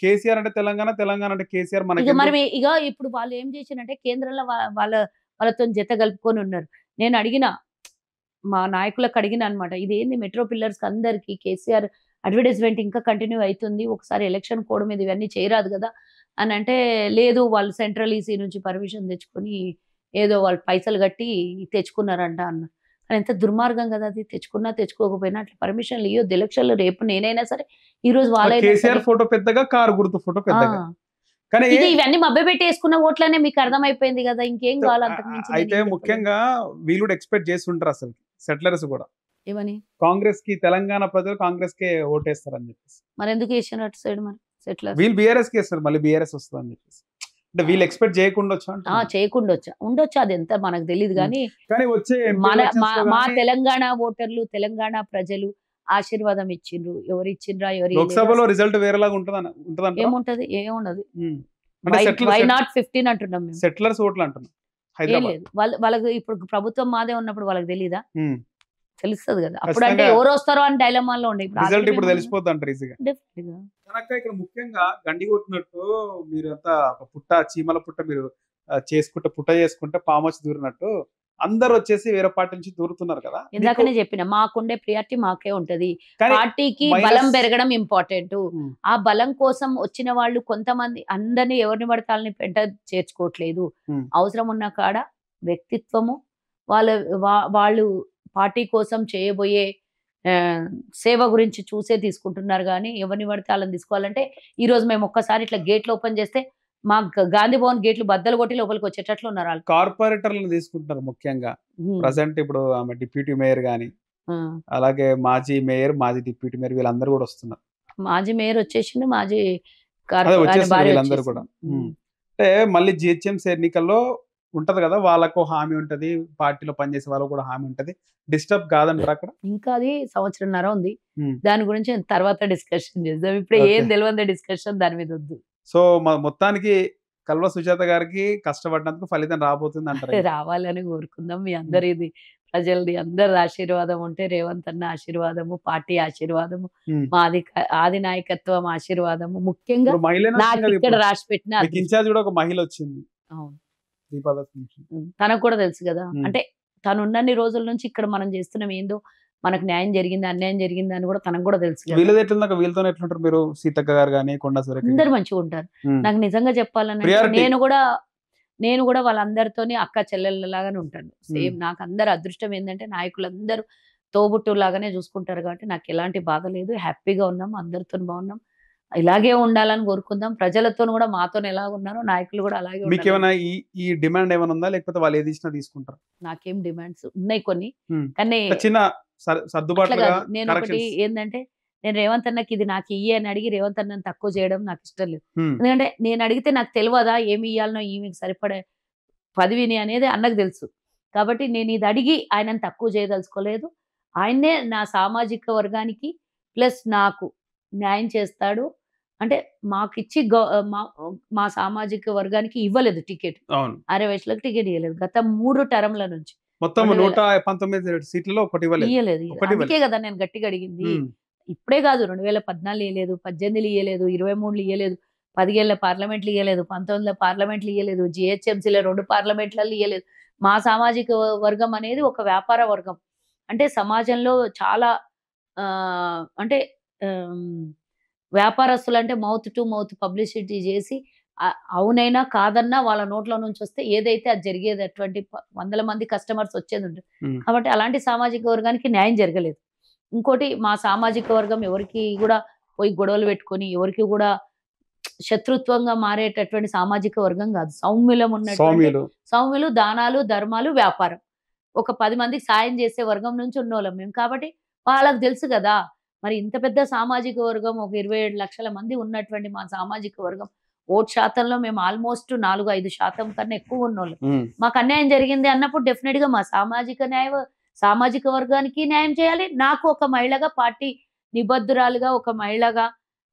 కేసీఆర్ అంటే తెలంగాణ, తెలంగాణ అంటే కేసీఆర్. మనకి మరి ఇక ఇప్పుడు వాళ్ళు ఏం చేసినంటే కేంద్రంలో వాళ్ళతో జత కలుపుకొని ఉన్నారు. నేను అడిగిన మా నాయకులకు అడిగిన అనమాట, ఇదేంది మెట్రో పిల్లర్స్ అందరికి కేసీఆర్ అడ్వర్టైజ్మెంట్ ఇంకా కంటిన్యూ అవుతుంది, ఒకసారి ఎలక్షన్ కోడ్ మీద ఇవన్నీ చేయరాదు కదా అని అంటే, లేదు వాళ్ళు సెంట్రల్ ఈసీ నుంచి పర్మిషన్ తెచ్చుకొని ఏదో వాళ్ళు పైసలు కట్టి తెచ్చుకున్నారంట అన్నారు. కానీ ఎంత దుర్మార్గం కదా అది. తెచ్చుకున్నా తెచ్చుకోకపోయినా అట్లా పర్మిషన్లు ఇవ్వద్దు. ఎలక్షన్లు రేపు నేనైనా సరే, ఈ రోజు కేసీఆర్ ఫోటో పెద్దగా, కారు గుర్తు ఫోటో పెద్దగా. కానీ ఇవన్నీ మభ్య పెట్టి వేసుకున్న ఓట్లనే మీకు అర్థమైపోయింది కదా, ఇంకేం కావాలి అంతకు మించి. అయితే ముఖ్యంగా వీళ్ళు ఎక్స్పెక్ట్ చేస్తుంటారు అసలు సెటిలర్స్ కూడా ఏమని, కాంగ్రెస్ కి తెలంగాణ ప్రజలు కాంగ్రెస్ కే ఓటేస్తారని చెప్పేసి. మరి ఎందుకు వేసారు అటు సైడ్? మరి సెటిలర్ వీళ్ళు బీఆర్ఎస్ కి వేస్తారు, మళ్ళీ బీఆర్ఎస్ వస్తుంది అని చెప్పేసి. అంటే వీళ్ళు ఎక్స్పెక్ట్ చేయకుండా ఉండొచ్చా అది ఎంత మనకు తెలియదు. కానీ వచ్చే మా తెలంగాణ ఓటర్లు, తెలంగాణ ప్రజలు ఆశీర్వాదం ఇచ్చిండ్రు. ఎవరు ఇచ్చిండ్రా, లోక్సభలో రిజల్ట్ వేరేలాగా ఉంటది. ఏముంటది? ఏముండదు. వై నాట్ 15 అంటున్నాం మేము. సెటిలర్స్ ఓట్లు అంటున్నాం. వాళ్ళకి ఇప్పుడు ప్రభుత్వం మాదే ఉన్నప్పుడు వాళ్ళకి తెలీదా? తెలుస్తుంది కదా. అప్పుడు అంటే ఎవరు వస్తారో అని డైలమాల్లో ఉండే. ఇప్పుడు తెలిసిపోద్ది అంటారు ఈజీగా. ఇక్కడ ముఖ్యంగా గండి కొట్టినట్టు మీరు అంతా ఒక పుట్ట, చీమల పుట్ట మీరు చేసుకుంటే పాము వచ్చి దూరినట్టు అందరు వచ్చేసి వేరే పార్టీ నుంచి దూరుతున్నారు కదా. ఇందాకనే చెప్పిన, మాకుండే ప్రియారిటీ మాకే ఉంటది. పార్టీకి బలం పెరగడం ఇంపార్టెంట్. ఆ బలం కోసం వచ్చిన వాళ్ళు కొంతమంది అందరినీ ఎవరిని పడతాలని పెంట చేర్చుకోవట్లేదు. అవసరం ఉన్న కాడ వ్యక్తిత్వము, వాళ్ళు పార్టీ కోసం చేయబోయే సేవ గురించి చూసే తీసుకుంటున్నారు. కానీ ఎవరిని పడితే వాళ్ళని తీసుకోవాలంటే, ఈ రోజు మేము ఒక్కసారి ఇట్లా గేట్లు ఓపెన్ చేస్తే మా గాంధీ భవన్ గేట్లు బద్దలు కొట్టి లోపలికి వచ్చేటట్లు ఉన్నారు. వాళ్ళు కార్పొరేటర్లను తీసుకుంటారు ముఖ్యంగా. ప్రజెంట్ ఇప్పుడు ఆమె డిప్యూటీ మేయర్ గాని, అలాగే మాజీ మేయర్, మాజీ డిప్యూటీ మేయర్ వీళ్ళందరూ కూడా వస్తున్నారు. మాజీ మేయర్ వచ్చేసిండు, మాజీ వీళ్ళందరూ కూడా. అంటే మళ్ళీ జిహెచ్ఎంసీ ఎన్నికల్లో ఉంటది కదా, వాళ్ళకు హామీ ఉంటది, పార్టీలో పనిచేసే వాళ్ళకు కూడా హామీ ఉంటది. డిస్టర్బ్ కాదంటారు అక్కడ. ఇంకా అది 1.5 సంవత్సరం ఉంది. దాని గురించి తర్వాత డిస్కషన్ చేద్దాం. ఇప్పుడు ఏం తెలియదు డిస్కషన్ దాని మీద వద్దు. సో మొత్తానికి కల్వ సుజాత గారికి కష్టపడినందుకు ఫలితం రాబోతుంది అంటారు. రావాలని కోరుకుందాం. మీ అందరి ప్రజలది అందరి ఆశీర్వాదం ఉంటే, రేవంత్ అన్న ఆశీర్వాదము, పార్టీ ఆశీర్వాదము, ఉమ్. మా ఆది నాయకత్వం ఆశీర్వాదము, ముఖ్యంగా ఇప్పుడు మహిళనే వచ్చింది నాకు కదా ఇక్కడ ఇప్పుడు. రాసి పెట్టిన మీకు అదృష్టం. ఇన్ఛార్జ్ కూడా ఒక మహిళ వచ్చింది, అవును. దీపాదాస్ నుంచి. తనకు కూడా తెలుసు కదా, ఉమ్. అంటే తను ఉన్నన్ని రోజుల నుంచి ఇక్కడ మనం చేస్తున్నాం ఏందో, మనకు న్యాయం జరిగిందా అన్యాయం జరిగిందా అని కూడా తనకు కూడా తెలుసు కదా. వీళ్ళది ఎట్లుందాక వీళ్ళతో ఎట్లుంటారు మీరు, సీతక్క గారు కానీ కొండా సురేఖ గారు? అందరు మంచిగా ఉంటారు. ఉమ్. నాకు నిజంగా చెప్పాలంటే Priority. నేను కూడా వాళ్ళందరితోని అక్క చెల్లెళ్ళలాగానే ఉంటాను. సేమ్ నాకు అందరు అదృష్టం ఏంటంటే నాయకులందరూ తోబుట్టు లాగానే చూసుకుంటారు కాబట్టి నాకు ఎలాంటి బాధ లేదు. హ్యాపీగా ఉన్నాం, అందరితో బాగున్నాం. ఇలాగే ఉండాలని కోరుకుందాం. ప్రజలతో కూడా మాతో ఎలా ఉన్నారో నాయకులు కూడా అలాగే మీకు ఉండాలని. ఏమైనా ఈ డిమాండ్ ఏమైనా ఉందా, లేకపోతే వాళ్ళు ఏది ఇచ్చినా తీసుకుంటారు? నాకేం డిమాండ్స్ ఉన్నాయి కొన్ని, ఉమ్. కానీ ఒక చిన్న అట్లా సర్దుబాటుగా కాదు. నేను ఒకటి ఏంటంటే, నేను రేవంత్ అన్నకి ఇది నాకు ఇయ్యి అని అడిగి రేవంత్ అన్నని తక్కువ చేయడం నాకు ఇష్టం లేదు. ఎందుకంటే నేను అడిగితే నాకు తెలియదా ఏమి ఇయ్యాలనో, ఈమెకి సరిపడే పదవిని అనేది అన్నకు తెలుసు. కాబట్టి నేను ఇది అడిగి ఆయనను తక్కువ చేయదలుచుకోలేదు. ఆయన్నే నా సామాజిక వర్గానికి ప్లస్ నాకు న్యాయం చేస్తాడు. అంటే మాకిచ్చి మా సామాజిక వర్గానికి ఇవ్వలేదు టికెట్. అవును. 60 వయసులకు టికెట్ ఇవ్వలేదు గత 3 టర్మ్ల నుంచి. మొత్తం 2000 119 సీట్లలో ఒకటి ఇవ్వలేదు. ఇయ్యలేదు. ఒకటి అందుకే కదా నేను గట్టిగా అడిగింది. ఉమ్. ఇప్పుడే కాదు, 2014 ఇయ్యలేదు, 18 ఇయ్యలేదు, 23 ఇయ్యలేదు, 17 పార్లమెంట్లు ఇయ్యలేదు, 19 పార్లమెంట్లు ఇయ్యలేదు, జిహెచ్ఎంసీలో 2 పార్లమెంట్లలో ఇయ్యలేదు. మా సామాజిక వర్గం అనేది ఒక వ్యాపార వర్గం. అంటే సమాజంలో చాలా అంటే వ్యాపారస్తులు అంటే మౌత్ టు మౌత్ పబ్లిసిటీ చేసి అవునైనా కాదన్నా వాళ్ళ నోట్ల నుంచి వస్తే ఏదైతే అది జరిగేది, అటువంటి వందల మంది కస్టమర్స్ వచ్చేది ఉంటుంది. కాబట్టి అలాంటి సామాజిక వర్గానికి న్యాయం జరగలేదు. ఇంకోటి, మా సామాజిక వర్గం ఎవరికి కూడా పోయి గొడవలు పెట్టుకొని ఎవరికి కూడా శత్రుత్వంగా మారేటటువంటి సామాజిక వర్గం కాదు. సౌమ్యులం ఉన్నటువంటి సౌమ్యులు, దానాలు, ధర్మాలు, వ్యాపారం, ఒక 10 మందికి సాయం చేసే వర్గం నుంచి ఉన్నోళ్ళం మేము. కాబట్టి వాళ్ళకి తెలుసు కదా, మరి ఇంత పెద్ద సామాజిక వర్గం, ఒక 27 లక్షల మంది ఉన్నటువంటి మా సామాజిక వర్గం ఓట్ శాతంలో మేము ఆల్మోస్ట్ 4-5% కన్నా ఎక్కువ ఉన్నోళ్ళం. మాకు అన్యాయం జరిగింది అన్నప్పుడు డెఫినెట్ గా మా సామాజిక వర్గానికి న్యాయం చేయాలి. నాకు ఒక మహిళగా, పార్టీ నిబద్ధురాలుగా, ఒక మహిళగా,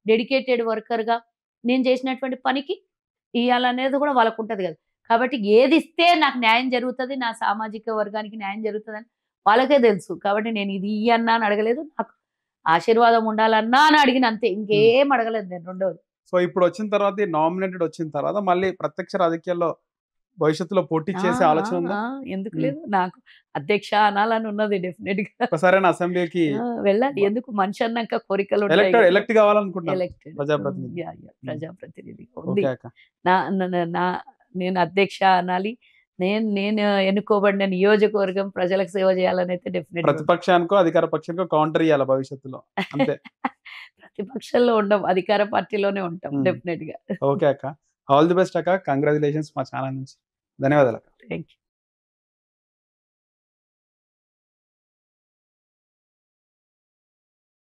డెడికేటెడ్ వర్కర్గా నేను చేసినటువంటి పనికి ఇవ్వాలనేది కూడా వాళ్ళకు ఉంటుంది కదా. కాబట్టి ఏది ఇస్తే నాకు న్యాయం జరుగుతుంది, నా సామాజిక వర్గానికి న్యాయం జరుగుతుందని వాళ్ళకే తెలుసు. కాబట్టి నేను ఇది ఇయ్యన్నా అని అడగలేదు, నాకు ఆశీర్వాదం ఉండాలన్నా అని అడిగిన, అంతే, ఇంకేం అడగలేదు నేను. రెండోది, సో ఇప్పుడు వచ్చిన తర్వాత, నామినేటెడ్ వచ్చిన తర్వాత మళ్ళీ ప్రత్యక్ష రాజకీయాల్లో భవిష్యత్తులో పోటీ చేసే ఆలోచన ఉందా? ఎందుకు లేదు, నాకు అధ్యక్ష అనాలని ఉన్నది డెఫినెట్ గా. ఒకసారి అసెంబ్లీకి వెళ్ళాలి. ఎందుకు, మనిషి అన్నాక కోరికలు ఎలక్ట్ కావాలనుకుంటున్నాను, ప్రజాప్రతినిధి ఉంది. నేను అధ్యక్ష అనాలి. నేను ఎన్నుకోబడిన నియోజకవర్గం ప్రజలకు సేవ చేయాలని అయితే డెఫినెట్. ప్రతిపక్షానికో అధికార పక్షానికో కౌంటర్ ఇవ్వాలి భవిష్యత్తులో, అంతే. ప్రతిపక్షంలో ఉండం, అధికార పార్టీలోనే ఉంటాం డెఫినెట్ గా. ఓకే అక్క, ఆల్ ది బెస్ట్ అక్క, కంగ్రాచులేషన్స్ మా ఛానల్ నుంచి. ధన్యవాదాలు అక్క. Thank you.